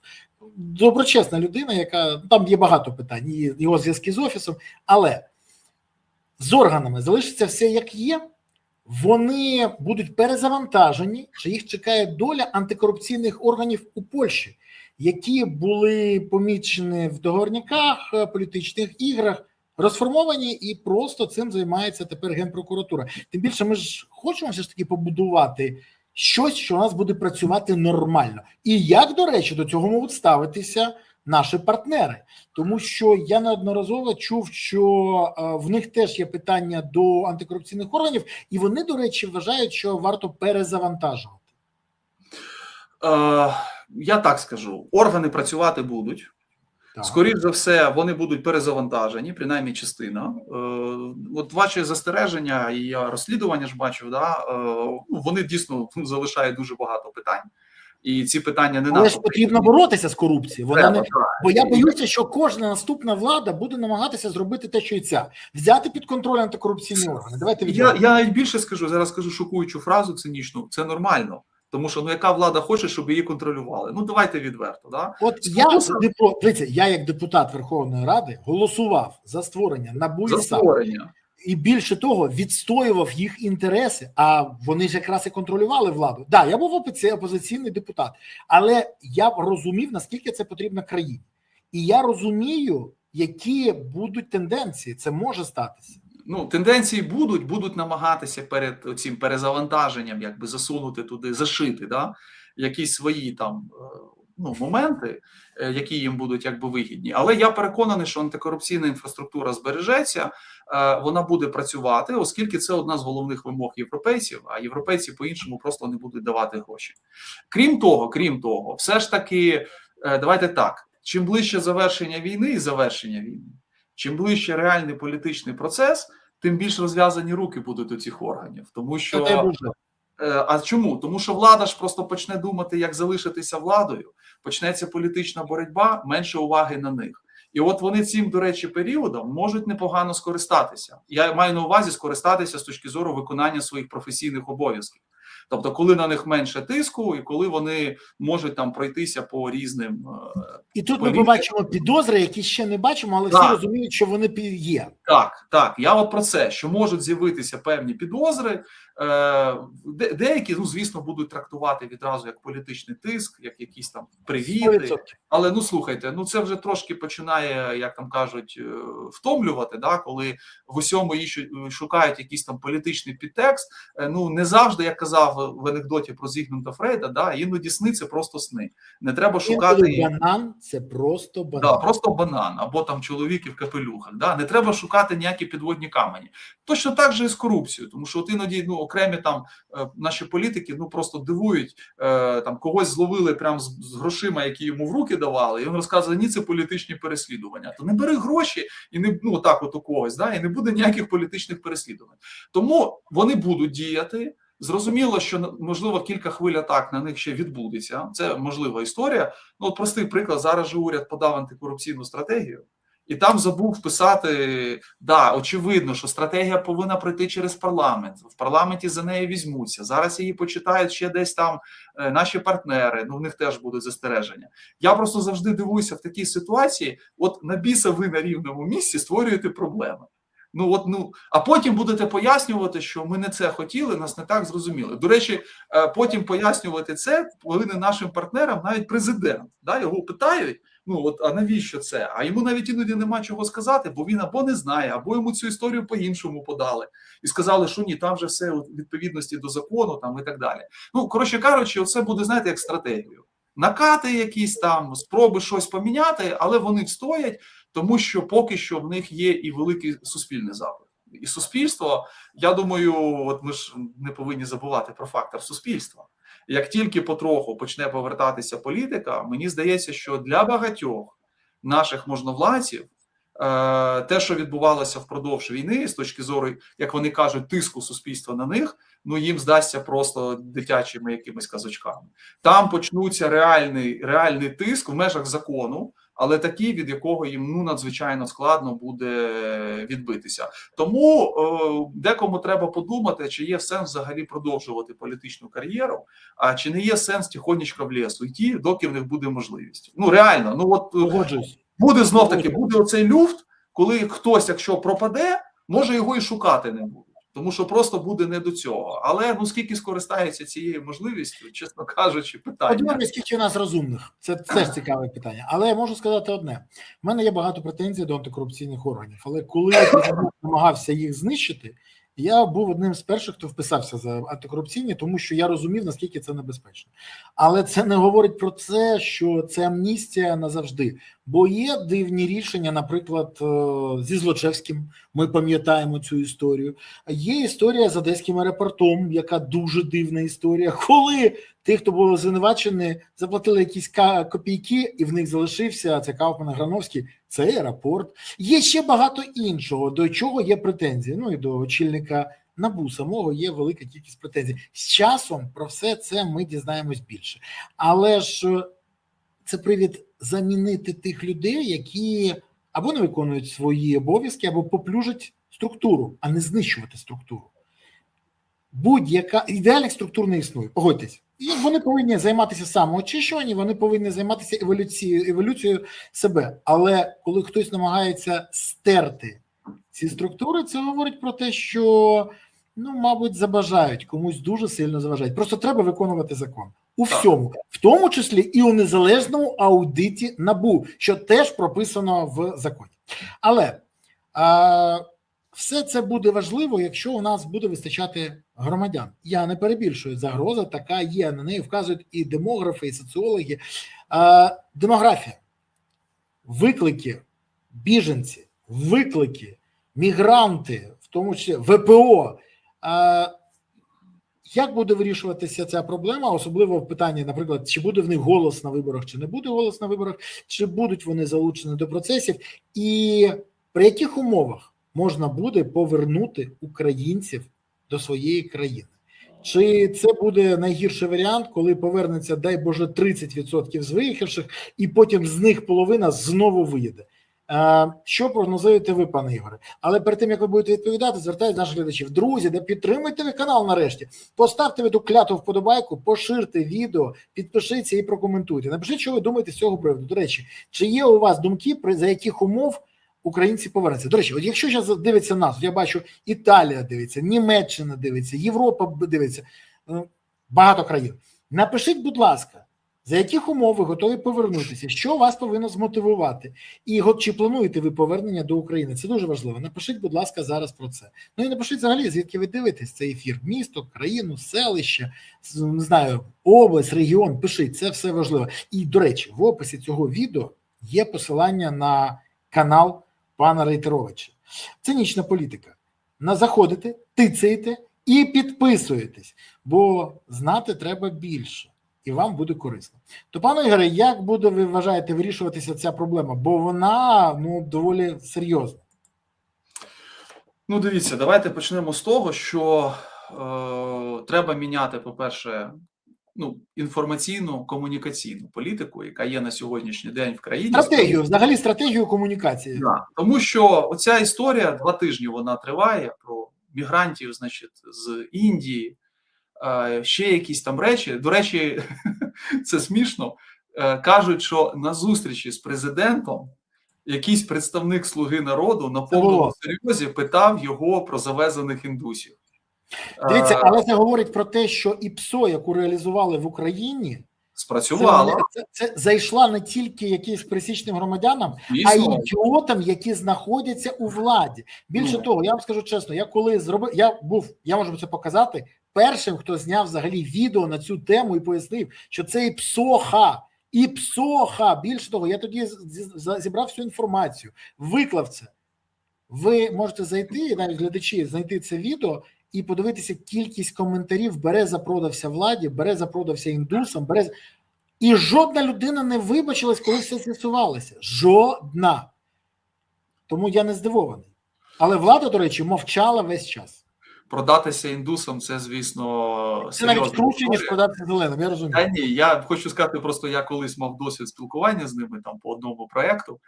Доброчесна людина, яка, там є багато питань, і його зв'язки з офісом, але з органами залишиться все як є, вони будуть перезавантажені, що їх чекає доля антикорупційних органів у Польщі, які були помічені в договорняках, політичних іграх, розформовані і просто цим займається тепер Генпрокуратура. Тим більше ми ж хочемо все ж таки побудувати щось, що у нас буде працювати нормально. І як, до речі, до цього можуть ставитися наші партнери. Тому що я неодноразово чув, що в них теж є питання до антикорупційних органів, і вони, до речі, вважають, що варто перезавантажувати. Я так скажу. Органи працювати будуть. Так. Скоріше за все, вони будуть перезавантажені, принаймні частина. От ваші застереження і я розслідування ж бачив, да, вони дійсно залишають дуже багато питань. І ці питання не але ж потрібно боротися з корупцією. Бо я боюся, що кожна наступна влада буде намагатися зробити те, що і ця. Взяти під контроль антикорупційні органи. Давайте я навіть більше скажу, зараз скажу шокуючу фразу цинічну. Це нормально. Тому що, ну, яка влада хоче, щоб її контролювали? Ну, давайте відверто. Да? От я як депутат Верховної Ради голосував за створення НАБУ і САП. І більше того, відстоював їх інтереси, а вони ж якраз і контролювали владу. Так, я був опозиційний депутат, але я розумів, наскільки це потрібно країні. І я розумію, які будуть тенденції, це може статися. Ну, тенденції будуть намагатися перед цим перезавантаженням якби засунути туди, зашити, да, якісь свої там моменти, які їм будуть якби вигідні. Але я переконаний, що антикорупційна інфраструктура збережеться, вона буде працювати, оскільки це одна з головних вимог європейців, а європейці по-іншому просто не будуть давати гроші. Крім того, все ж таки, давайте так, чим ближче завершення війни, Чим ближче реальний політичний процес, тим більш розв'язані руки будуть у цих органів. Тому що а чому? Тому що влада ж просто почне думати, як залишитися владою, почнеться політична боротьба, менше уваги на них. І от вони цим, до речі, періодом можуть непогано скористатися. Я маю на увазі скористатися з точки зору виконання своїх професійних обов'язків. Тобто, коли на них менше тиску, і коли вони можуть там пройтися по різним і тут ми побачимо підозри, які ще не бачимо, але всі розуміють, що вони є. Так. Я от про це, що можуть з'явитися певні підозри. Деякі, звісно, будуть трактувати відразу як політичний тиск, як якісь там привіти. 100%. Але, слухайте, це вже трошки починає, як там кажуть, втомлювати, да, коли в усьому шукають якийсь там політичний підтекст. Не завжди, як казав в анекдоті про Зігмунда Фрейда, да, іноді сни – це просто сни. Не треба шукати... Банан – це просто банан. Да, просто банан, або там чоловіки в капелюхах. Да. Не треба шукати ніякі підводні камені. Точно так же і з корупцією, тому що от іноді окремі там наші політики просто дивують, там когось зловили прямо з грошима, які йому в руки давали, і він розказує, ні, це політичні переслідування. То не бери гроші і не так от у когось, да, і не буде ніяких політичних переслідувань. Тому вони будуть діяти. Зрозуміло, що, можливо, кілька хвиль атак на них ще відбудеться. Це можлива історія. От простий приклад, зараз же уряд подав антикорупційну стратегію, і там забув вписати, очевидно, що стратегія повинна пройти через парламент. В парламенті за неї візьмуться. Зараз її почитають ще десь там наші партнери, в них теж будуть застереження. Я просто завжди дивуюся в такій ситуації, от на біса ви на рівному місці створюєте проблеми. А потім будете пояснювати, що ми не це хотіли, нас не так зрозуміли. До речі, потім пояснювати це повинен нашим партнерам навіть президент. Да, його питають, а навіщо це? А йому навіть іноді нема чого сказати, бо він або не знає, або йому цю історію по-іншому подали. І сказали, що ні, там вже все у відповідності до закону там, і так далі. Коротше кажучи, оце буде, знаєте, як стратегію. Накати якісь там, спроби щось поміняти, але вони встоять, тому що поки що в них є і великий суспільний запит. І суспільство, я думаю, от ми ж не повинні забувати про фактор суспільства. Як тільки потроху почне повертатися політика, мені здається, що для багатьох наших можновладців те, що відбувалося впродовж війни, з точки зору, як вони кажуть, тиску суспільства на них, їм здасться просто дитячими якимись казочками. Там почнуться реальний тиск в межах закону, але такий, від якого їм надзвичайно складно буде відбитися. Тому декому треба подумати, чи є сенс взагалі продовжувати політичну кар'єру, а чи не є сенс тихонечко в лісу йти, доки в них буде можливість. Реально, буде знов-таки, буде оцей люфт, коли хтось, якщо пропаде, може його і шукати не буде. Тому що просто буде не до цього. Але скільки скористається цією можливістю, чесно кажучи, питання. Подивимось, скільки у нас розумних. Це теж цікаве питання. Але я можу сказати одне. У мене є багато претензій до антикорупційних органів. Але коли я намагався їх знищити, я був одним з перших, хто вписався за антикорупційні, тому що я розумів, наскільки це небезпечно. Але це не говорить про це, що це амністія назавжди. Бо є дивні рішення, наприклад, зі Злочевським, ми пам'ятаємо цю історію. Є історія з Одеським аеропортом, яка дуже дивна історія, коли ті, хто були звинувачені, заплатили якісь копійки, і в них залишився, це Кауфман, Грановський, цей аеропорт. Є ще багато іншого, до чого є претензії. І до очільника НАБУ самого є велика кількість претензій. З часом про все це ми дізнаємось більше. Але ж це привід замінити тих людей, які або не виконують свої обов'язки, або поплюжать структуру, а не знищувати структуру. Будь-яка ідеальних структур не існує, погодьтесь. І вони повинні займатися самоочищуванням, вони повинні займатися еволюцією себе. Але коли хтось намагається стерти ці структури, це говорить про те, що, мабуть, забажають, комусь дуже сильно заважають. Просто треба виконувати закон. У всьому, в тому числі і у незалежному аудиті НАБУ, що теж прописано в законі. Але все це буде важливо, якщо у нас буде вистачати громадян. Я не перебільшую, загроза така є, на неї вказують і демографи, і соціологи. Демографія, виклики, біженці, виклики, мігранти, в тому числі ВПО. Як буде вирішуватися ця проблема, особливо в питанні, наприклад, чи буде в них голос на виборах, чи не буде голос на виборах, чи будуть вони залучені до процесів, і При яких умовах можна буде повернути українців до своєї країни? Чи це буде найгірший варіант, коли повернеться, дай Боже, 30% з виїхавших, і потім з них половина знову виїде? Що прогнозуєте ви, пане Ігоре? Але перед тим, як ви будете відповідати, звертаюся до наших глядачів. Друзі, да підтримуйте ви канал нарешті. Поставте ви ту кляту вподобайку, поширте відео, підпишіться і прокоментуйте. Напишіть, що ви думаєте з цього приводу. До речі, чи є у вас думки, за яких умов українці повернуться? До речі, от якщо зараз дивиться нас, я бачу, Італія дивиться, Німеччина дивиться, Європа дивиться, багато країн. Напишіть, будь ласка, за яких умов ви готові повернутися, що вас повинно змотивувати, і чи плануєте ви повернення до України? Це дуже важливо. Напишіть, будь ласка, зараз про це. Ну і напишіть взагалі, звідки ви дивитесь цей ефір. Місто, країну, селище, не знаю, область, регіон. Пишіть, це все важливо. І, до речі, в описі цього відео є посилання на канал пана Рейтеровича. Цинічна політика. Заходите, тицяєте і підписуєтесь, бо знати треба більше. І вам буде корисно. То, пане Ігоре, як буде, ви вважаєте, вирішуватися ця проблема? Бо вона, доволі серйозна. Ну, дивіться, давайте почнемо з того, що треба міняти, по-перше, інформаційну, комунікаційну політику, яка є на сьогоднішній день в країні. Стратегію, взагалі стратегію комунікації. Да, тому що оця історія 2 тижні вона триває про мігрантів, значить, з Індії, ще якісь там речі. До речі, це смішно. Кажуть, що на зустрічі з президентом якийсь представник «Слуги народу» на повному серйозі питав його про завезених індусів. Дивіться, але це говорить про те, що ІПСО, яку реалізували в Україні, спрацювала. Це зайшла не тільки якимось пересічним громадянам, а й ідіотам, які знаходяться у владі. Більше того, я вам скажу чесно, я коли зробив, я можу це показати, першим, хто зняв взагалі відео на цю тему і пояснив, що це ІПСОХа. Більше того, я тоді зібрав всю інформацію, виклав це. Ви можете зайти, навіть глядачі, знайти це відео і подивитися кількість коментарів: Береза продався владі, Береза продався індусам, і жодна людина не вибачилась, коли все з'ясувалося. Жодна. Тому я не здивований. Але влада, до речі, мовчала весь час. Продатися індусам – це, звісно, це навіть круче, ніж продатися зеленим, я розумію. Та ні, я хочу сказати, просто я колись мав досвід спілкування з ними там по одному проєкту.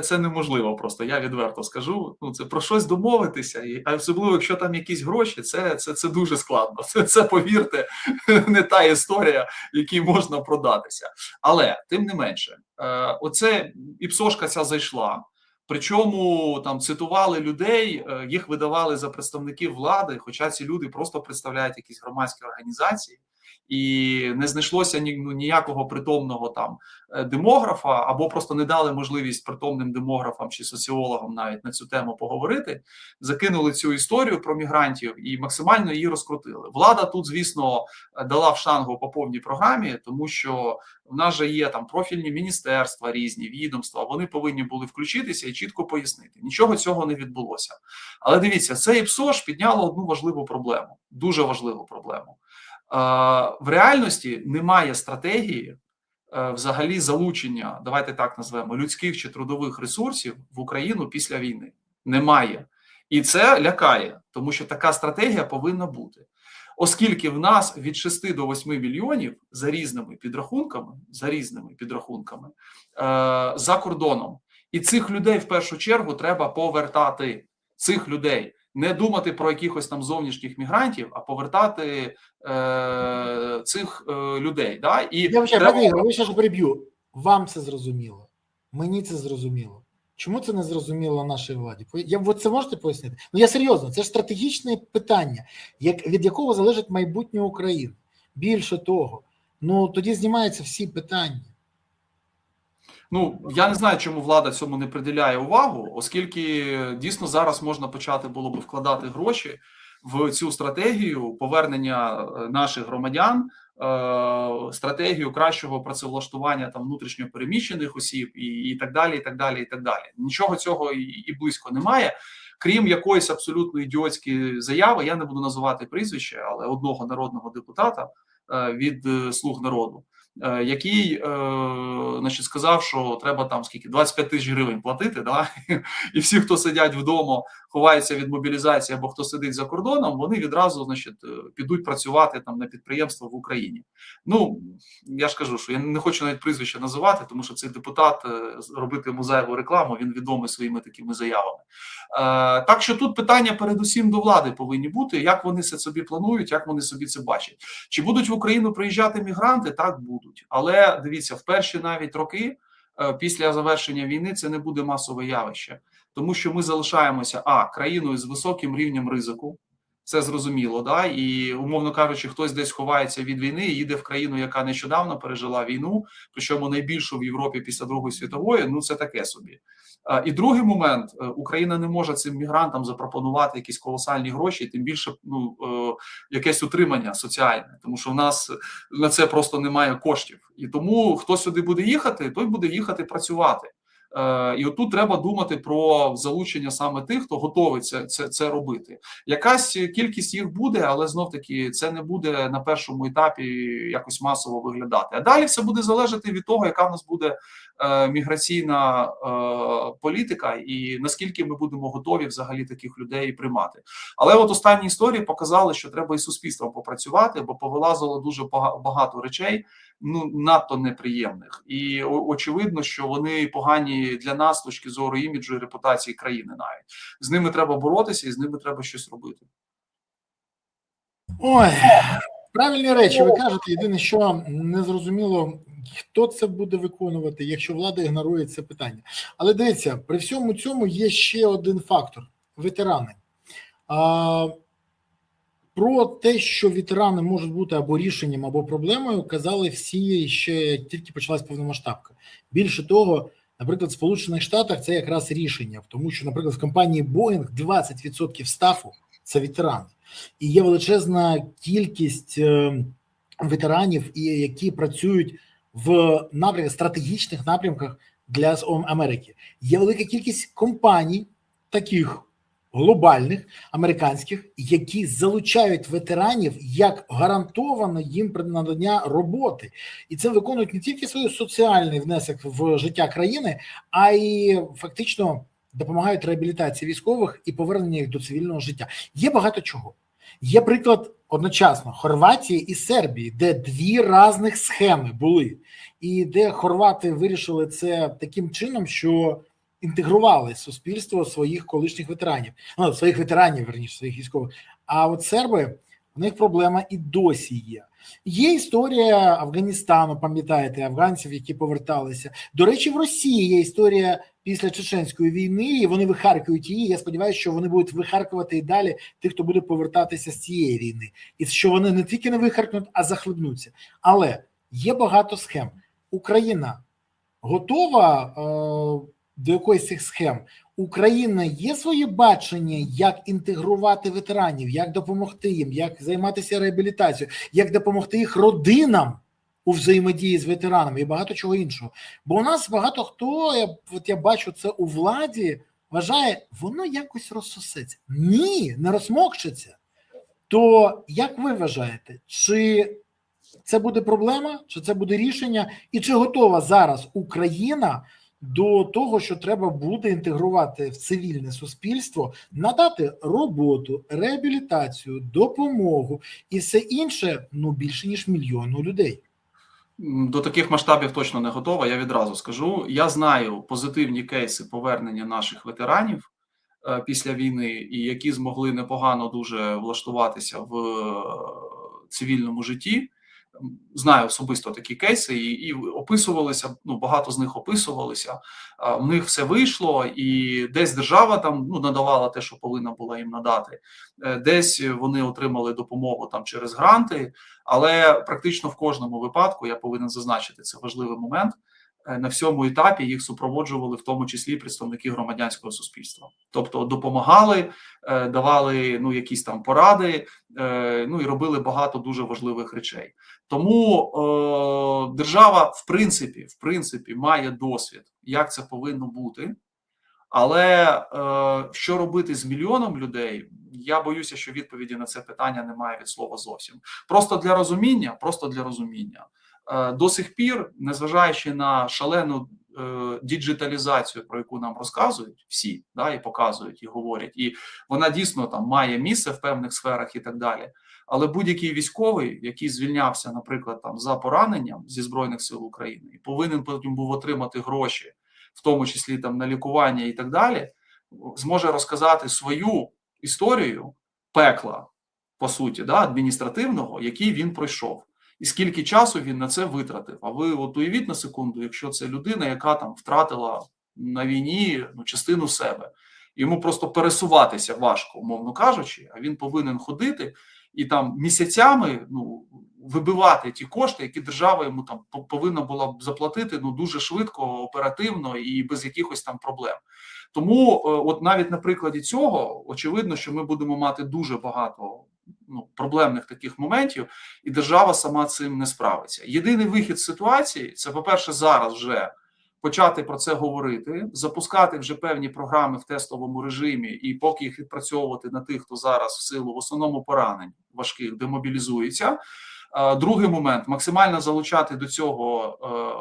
Це неможливо просто, я відверто скажу. Це про щось домовитися, а особливо, якщо там якісь гроші, це дуже складно. Це, повірте, не та історія, якій можна продатися. Але, тим не менше, оце ІПСОшка ця зайшла. Причому там цитували людей, їх видавали за представників влади, хоча ці люди просто представляють якісь громадські організації, і не знайшлося ніякого притомного там демографа, або просто не дали можливість притомним демографам чи соціологам навіть на цю тему поговорити, закинули цю історію про мігрантів і максимально її розкрутили. Влада тут, звісно, дала в штангу по повній програмі, тому що в нас же є там профільні міністерства, різні відомства, вони повинні були включитися і чітко пояснити. Нічого цього не відбулося. Але дивіться, це ІПСОш підняло одну важливу проблему, дуже важливу проблему. В реальності немає стратегії взагалі залучення, давайте так назвемо, людських чи трудових ресурсів в Україну після війни. Немає. І це лякає, тому що така стратегія повинна бути. Оскільки в нас від 6 до 8 мільйонів за різними підрахунками за кордоном. І цих людей в першу чергу треба повертати. Цих людей. Не думати про якихось там зовнішніх мігрантів, а повертати цих людей. Да? І я ще ж переб'ю. Вам це зрозуміло. Мені це зрозуміло. Чому це не зрозуміло нашій владі? Ви це можете пояснити? Я серйозно, це ж стратегічне питання, від якого залежить майбутнє України. Більше того, тоді знімаються всі питання. Я не знаю, чому влада цьому не приділяє увагу, оскільки дійсно зараз можна почати було би вкладати гроші в цю стратегію повернення наших громадян, стратегію кращого працевлаштування там внутрішньо переміщених осіб і так далі, і так далі, і так далі. Нічого цього і близько немає, крім якоїсь абсолютно ідіотської заяви, я не буду називати прізвище, але одного народного депутата від «Слуг народу», який значить, сказав, що треба там скільки 25 тисяч гривень платити, да? І всі, хто сидять вдома, ховаються від мобілізації або хто сидить за кордоном, вони відразу, значить, підуть працювати там на підприємство в Україні. Ну, я ж кажу, що я не хочу навіть прізвище називати, тому що цей депутат, робити йому зайву рекламу, він відомий своїми такими заявами. Так що тут питання передусім до влади повинні бути, як вони це собі планують, як вони собі це бачать. Чи будуть в Україну приїжджати мігранти? Так, будуть. Але дивіться, в перші навіть роки після завершення війни це не буде масове явище. Тому що ми залишаємося країною з високим рівнем ризику, це зрозуміло, да? І, умовно кажучи, хтось десь ховається від війни і їде в країну, яка нещодавно пережила війну, причому найбільшу в Європі після Другої світової, ну це таке собі. І другий момент, Україна не може цим мігрантам запропонувати якісь колосальні гроші, тим більше якесь утримання соціальне, тому що в нас на це просто немає коштів. І тому хто сюди буде їхати, той буде їхати працювати. І отут треба думати про залучення саме тих, хто готовий це робити. Якась кількість їх буде, але знов-таки це не буде на першому етапі якось масово виглядати. А далі все буде залежати від того, яка в нас буде міграційна політика і наскільки ми будемо готові взагалі таких людей приймати. Але от останні історії показали, що треба і суспільством попрацювати, бо повилазило дуже багато речей, ну, надто неприємних. І очевидно, що вони погані для нас з точки зору іміджу і репутації країни навіть. З ними треба боротися і з ними треба щось робити. Ой, правильні речі ви кажете. Єдине, що не зрозуміло, хто це буде виконувати, якщо влада ігнорує це питання. Але дивіться, при всьому цьому є ще один фактор – ветерани. Про те, що ветерани можуть бути або рішенням, або проблемою, казали всі, ще тільки почалась повномасштабка. Більше того, наприклад, в Сполучених Штатах це якраз рішення, тому що, наприклад, в компанії Boeing 20% стафу – це ветерани. І є величезна кількість ветеранів, які працюють в стратегічних напрямках для Америки. Є велика кількість компаній, таких глобальних, американських, які залучають ветеранів як гарантовано їм надання роботи. І це виконують не тільки свій соціальний внесок в життя країни, а й фактично допомагають реабілітації військових і повернення їх до цивільного життя. Є багато чого. Є приклад одночасно Хорватії і Сербії, де дві різних схеми були. І де хорвати вирішили це таким чином, що інтегрували суспільство своїх колишніх ветеранів. Ну, своїх ветеранів, верніше, своїх військових. А от серби, у них проблема і досі є. Є історія Афганістану, пам'ятаєте, афганців, які поверталися. До речі, в Росії є історія після Чеченської війни, і вони вихаркують її. Я сподіваюся, що вони будуть вихаркувати і далі тих, хто буде повертатися з цієї війни. І що вони не тільки не вихаркнуть, а захлебнуться. Але є багато схем. Україна готова до якоїсь з цих схем? Україна є своє бачення, як інтегрувати ветеранів, як допомогти їм, як займатися реабілітацією, як допомогти їх родинам у взаємодії з ветеранами і багато чого іншого. Бо у нас багато хто, я бачу це у владі, вважає, воно якось розсосеться. Ні, не розмокчеться. То як ви вважаєте, чи це буде проблема, чи це буде рішення, і чи готова зараз Україна до того, що треба буде інтегрувати в цивільне суспільство, надати роботу, реабілітацію, допомогу і все інше, ну, більше ніж мільйону людей? До таких масштабів точно не готова, я відразу скажу. Я знаю позитивні кейси повернення наших ветеранів після війни, і які змогли непогано дуже влаштуватися в цивільному житті. Знаю особисто такі кейси і описувалися, ну, багато з них описувалися, в них все вийшло, і десь держава там, ну, надавала те, що повинна була їм надати, десь вони отримали допомогу там через гранти, але практично в кожному випадку, я повинен зазначити, це важливий момент, на всьому етапі їх супроводжували в тому числі представники громадянського суспільства. Тобто допомагали, давали, ну, якісь там поради, ну, і робили багато дуже важливих речей. Тому держава в принципі має досвід, як це повинно бути. Але що робити з мільйоном людей, я боюся, що відповіді на це питання немає від слова зовсім. Просто для розуміння, до сих пір, незважаючи на шалену діджиталізацію, про яку нам розказують всі, да, і показують, і говорять, і вона дійсно там має місце в певних сферах і так далі. Але будь-який військовий, який звільнявся, наприклад, там за пораненням зі Збройних сил України, і повинен потім був отримати гроші, в тому числі там на лікування і так далі, зможе розказати свою історію пекла, по суті, да, адміністративного, який він пройшов. І скільки часу він на це витратив. А ви от уявіть на секунду, якщо це людина, яка там втратила на війні частину себе. Йому просто пересуватися важко, умовно кажучи, а він повинен ходити і там місяцями вибивати ті кошти, які держава йому там повинна була б заплатити дуже швидко, оперативно і без якихось там проблем. Тому от навіть на прикладі цього очевидно, що ми будемо мати дуже багато проблемних таких моментів, і держава сама цим не справиться. Єдиний вихід з ситуації – це, по-перше, зараз вже почати про це говорити, запускати вже певні програми в тестовому режимі і поки їх відпрацьовувати на тих, хто зараз в силу в основному поранень важких демобілізується. Другий момент – максимально залучати до цього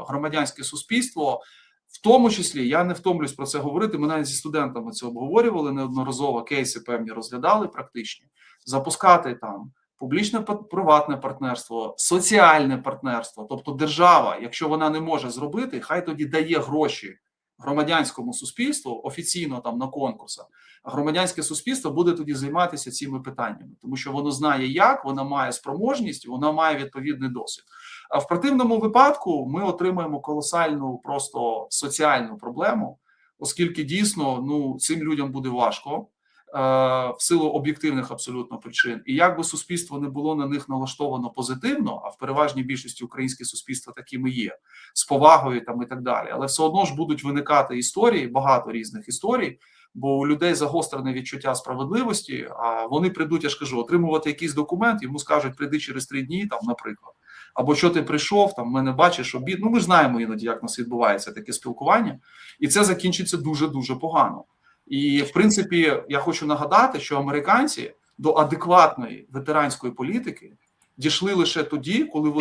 громадянське суспільство. В тому числі, я не втомлюсь про це говорити, ми навіть зі студентами це обговорювали неодноразово, кейси певні розглядали практичні. Запускати там публічно-приватне партнерство, соціальне партнерство, тобто держава, якщо вона не може зробити, хай тоді дає гроші громадянському суспільству офіційно там на конкурсах, а громадянське суспільство буде тоді займатися цими питаннями, тому що воно знає як, вона має спроможність, вона має відповідний досвід. А в противному випадку ми отримаємо колосальну просто соціальну проблему, оскільки дійсно цим людям буде важко в силу об'єктивних абсолютно причин. І як би суспільство не було на них налаштовано позитивно, а в переважній більшості українське суспільство такими є, з повагою там і так далі, але все одно ж будуть виникати історії, багато різних історій, бо у людей загострене відчуття справедливості, а вони прийдуть, я ж кажу, отримувати якийсь документ, йому скажуть, прийди через 3 дні, там, наприклад. Або що ти прийшов, там, мене бачиш, обід. Ми ж знаємо іноді, як у нас відбувається таке спілкування, і це закінчиться дуже-дуже погано. І, в принципі, я хочу нагадати, що американці до адекватної ветеранської політики дійшли лише тоді, коли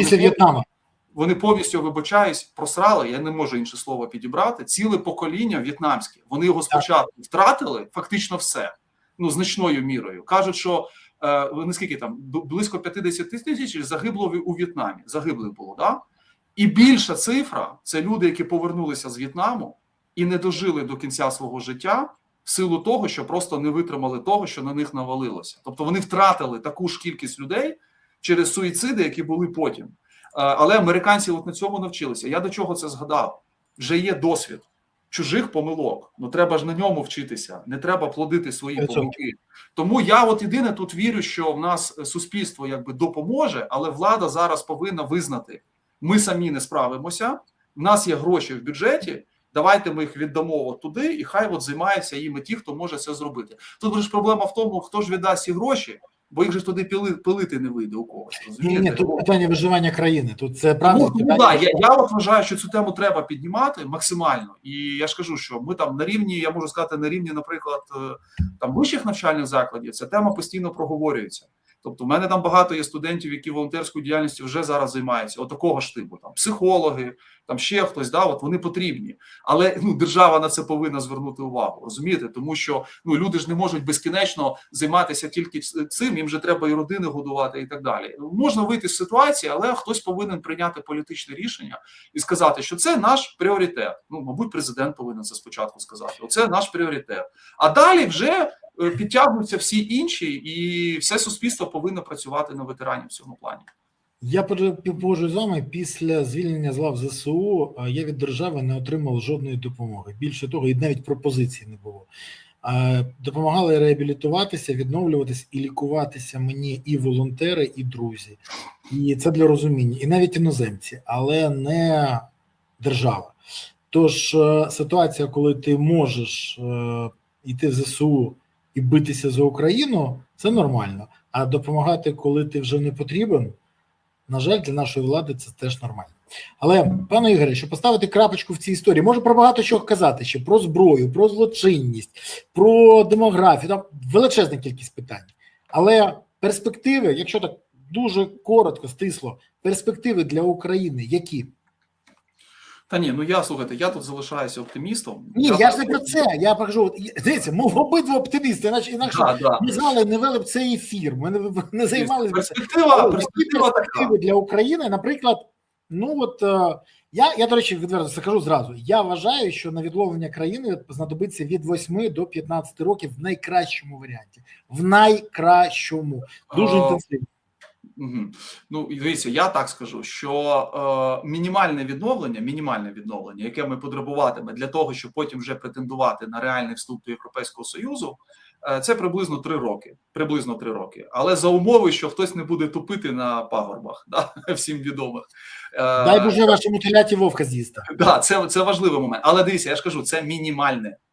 вони повністю, вибачаюсь, просрали, я не можу інше слово підібрати, ціле покоління в'єтнамське. Вони його спочатку втратили, фактично все, значною мірою. Кажуть, що наскільки там, близько 50 тисяч загибло у В'єтнамі, загиблих було, да? І більша цифра – це люди, які повернулися з В'єтнаму і не дожили до кінця свого життя, в силу того, що просто не витримали того, що на них навалилося. Тобто вони втратили таку ж кількість людей через суїциди, які були потім. Але американці от на цьому навчилися. Я до чого це згадав? Вже є досвід чужих помилок. Треба ж на ньому вчитися. Не треба плодити свої помилки. Тому я от єдине тут вірю, що в нас суспільство якби допоможе, але влада зараз повинна визнати, ми самі не справимося, в нас є гроші в бюджеті, давайте ми їх віддамо от туди, і хай от займаються їми ті, хто може це зробити. Тут ж проблема в тому, хто ж віддасть ці гроші, бо їх же туди пилити не вийде у когось. Ні, тут питання виживання країни. Тут це правильно. Я от вважаю, що цю тему треба піднімати максимально. І я ж кажу, що ми там на рівні, я можу сказати, на рівні, наприклад, там вищих навчальних закладів, ця тема постійно проговорюється. Тобто в мене там багато є студентів, які волонтерською діяльністю вже зараз займаються, отакого ж типу, там психологи, там ще хтось, да, от вони потрібні. Але держава на це повинна звернути увагу, розумієте? Тому що люди ж не можуть безкінечно займатися тільки цим, їм же треба і родини годувати і так далі. Можна вийти з ситуації, але хтось повинен прийняти політичне рішення і сказати, що це наш пріоритет. Мабуть, президент повинен це спочатку сказати. Оце наш пріоритет. А далі вже підтягнуться всі інші, і все суспільство повинно працювати на ветеранів в цьому плані. Я погоджуюсь з вами, після звільнення з лав ЗСУ я від держави не отримав жодної допомоги. Більше того, і навіть пропозицій не було. Допомагали реабілітуватися, відновлюватися і лікуватися мені і волонтери, і друзі. І це для розуміння. І навіть іноземці, але не держава. Тож ситуація, коли ти можеш йти в ЗСУ і битися за Україну, це нормально. А допомагати, коли ти вже не потрібен, на жаль, для нашої влади це теж нормально. Але, пане Ігоре, щоб поставити крапочку в цій історії, можу про багато чого казати ще, про зброю, про злочинність, про демографію, там величезна кількість питань. Але перспективи, якщо так дуже коротко, стисло, перспективи для України які? Та ні, ну слухайте, я тут залишаюся оптимістом. Ні, я ж не про це. Я кажу, дивіться, ми обидва оптимісти, інакше не вели б цей ефір. Ми не займалися перспектива така для України. Наприклад, я до речі, відверто скажу зразу. Я вважаю, що на відновлення країни знадобиться від 8 до 15 років в найкращому варіанті. В найкращому. Дуже інтенсивно. Ну, і дивіться, я так скажу, що мінімальне відновлення, яке ми потребуватиме для того, щоб потім вже претендувати на реальний вступ до Європейського Союзу, це приблизно 3 роки. Приблизно 3 роки. Але за умови, що хтось не буде тупити на пагорбах, всім відомих. Дай Боже вашому теляті вовка з'їсти. Це важливий момент. Але дивіться, я ж кажу, це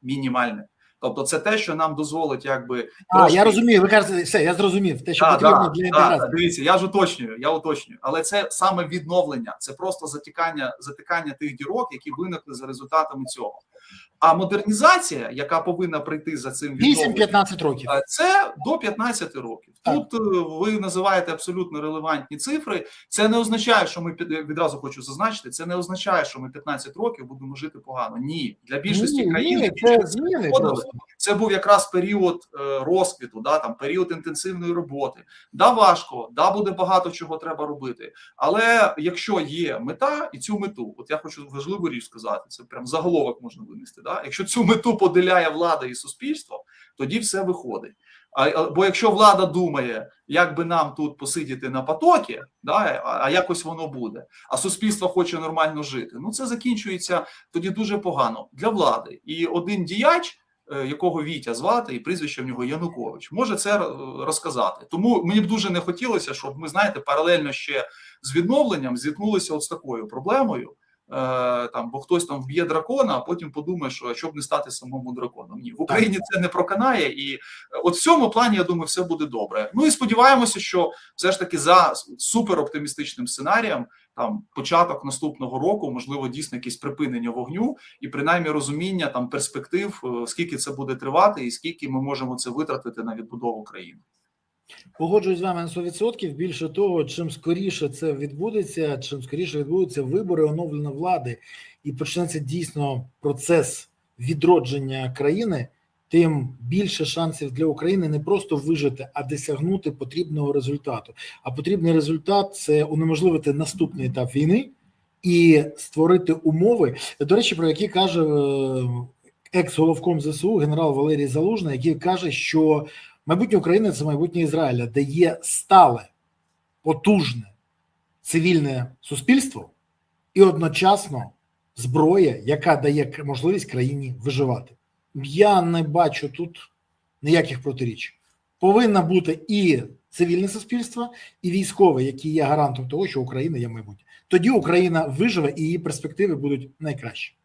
мінімальне. Тобто це те, що нам дозволить якби... Я розумію, ви кажете, все, я зрозумів. Те, що потрібно для інтеграції. Дивіться, я уточнюю. Але це саме відновлення, це просто затикання тих дірок, які виникли за результатами цього. А модернізація, яка повинна прийти за цим відновленням, 8-15 років. Це до 15 років. Тут ви називаєте абсолютно релевантні цифри. Це не означає, що ми, відразу хочу зазначити, це не означає, що ми 15 років будемо жити погано. Ні. Для більшості країн це був якраз період розквіту, там період інтенсивної роботи. Важко, буде багато чого треба робити. Але якщо є мета, і цю мету, от я хочу важливу річ сказати, це прям заголовок можна винести. Якщо цю мету поділяє влада і суспільство, тоді все виходить. Бо якщо влада думає, як би нам тут посидіти на потокі, а якось воно буде, а суспільство хоче нормально жити, це закінчується тоді дуже погано для влади. І один діяч, якого Вітя звати, і прізвище в нього Янукович, може це розказати. Тому мені б дуже не хотілося, щоб ми, паралельно ще з відновленням зіткнулися от з такою проблемою, бо хтось там вб'є дракона, а потім подумає, що щоб не стати самому драконом. Ні, в Україні це не проканає, і от в цьому плані, я думаю, все буде добре. І сподіваємося, що все ж таки за супероптимістичним сценарієм, початок наступного року, можливо, дійсно якесь припинення вогню і принаймні розуміння перспектив, скільки це буде тривати і скільки ми можемо це витратити на відбудову країни. Погоджуюсь з вами на 100%. Більше того, чим скоріше це відбудеться, чим скоріше відбудуться вибори, оновлення влади і почнеться дійсно процес відродження країни, тим більше шансів для України не просто вижити, а досягнути потрібного результату. А потрібний результат – це унеможливити наступний етап війни і створити умови, до речі, про які каже екс-головком ЗСУ генерал Валерій Залужний, який каже, що майбутнє України – це майбутнє Ізраїля, де є стале, потужне цивільне суспільство і одночасно зброя, яка дає можливість країні виживати. Я не бачу тут ніяких протиріч. Повинно бути і цивільне суспільство, і військове, які є гарантом того, що Україна є майбутнє. Тоді Україна виживе і її перспективи будуть найкращі.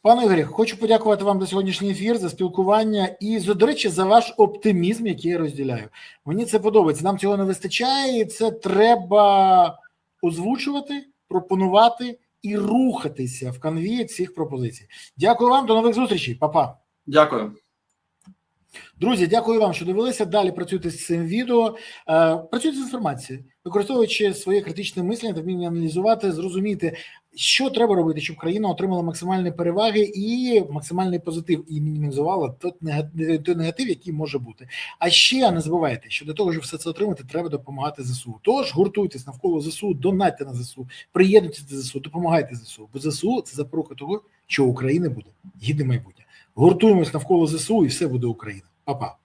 Пане Ігорі, хочу подякувати вам за сьогоднішній ефір, за спілкування і, до речі, за ваш оптимізм, який я розділяю. Мені це подобається, нам цього не вистачає, і це треба озвучувати, пропонувати і рухатися в канві цих пропозицій. Дякую вам, до нових зустрічей, па-па. Дякую. Друзі, дякую вам, що дивилися. Далі працюйте з цим відео, працюйте з інформацією, використовуючи своє критичне мислення та вміння аналізувати, зрозуміти, що треба робити, щоб країна отримала максимальні переваги і максимальний позитив, і мінімізувала той негатив, який може бути. А ще не забувайте, що для того, щоб все це отримати, треба допомагати ЗСУ. Тож гуртуйтесь навколо ЗСУ, донатьте на ЗСУ, приєднуйтесь до ЗСУ, допомагайте ЗСУ. Бо ЗСУ – це запорука того, що у України буде гідне майбутнє. Гуртуємось навколо ЗСУ і все буде Україна. Па-па.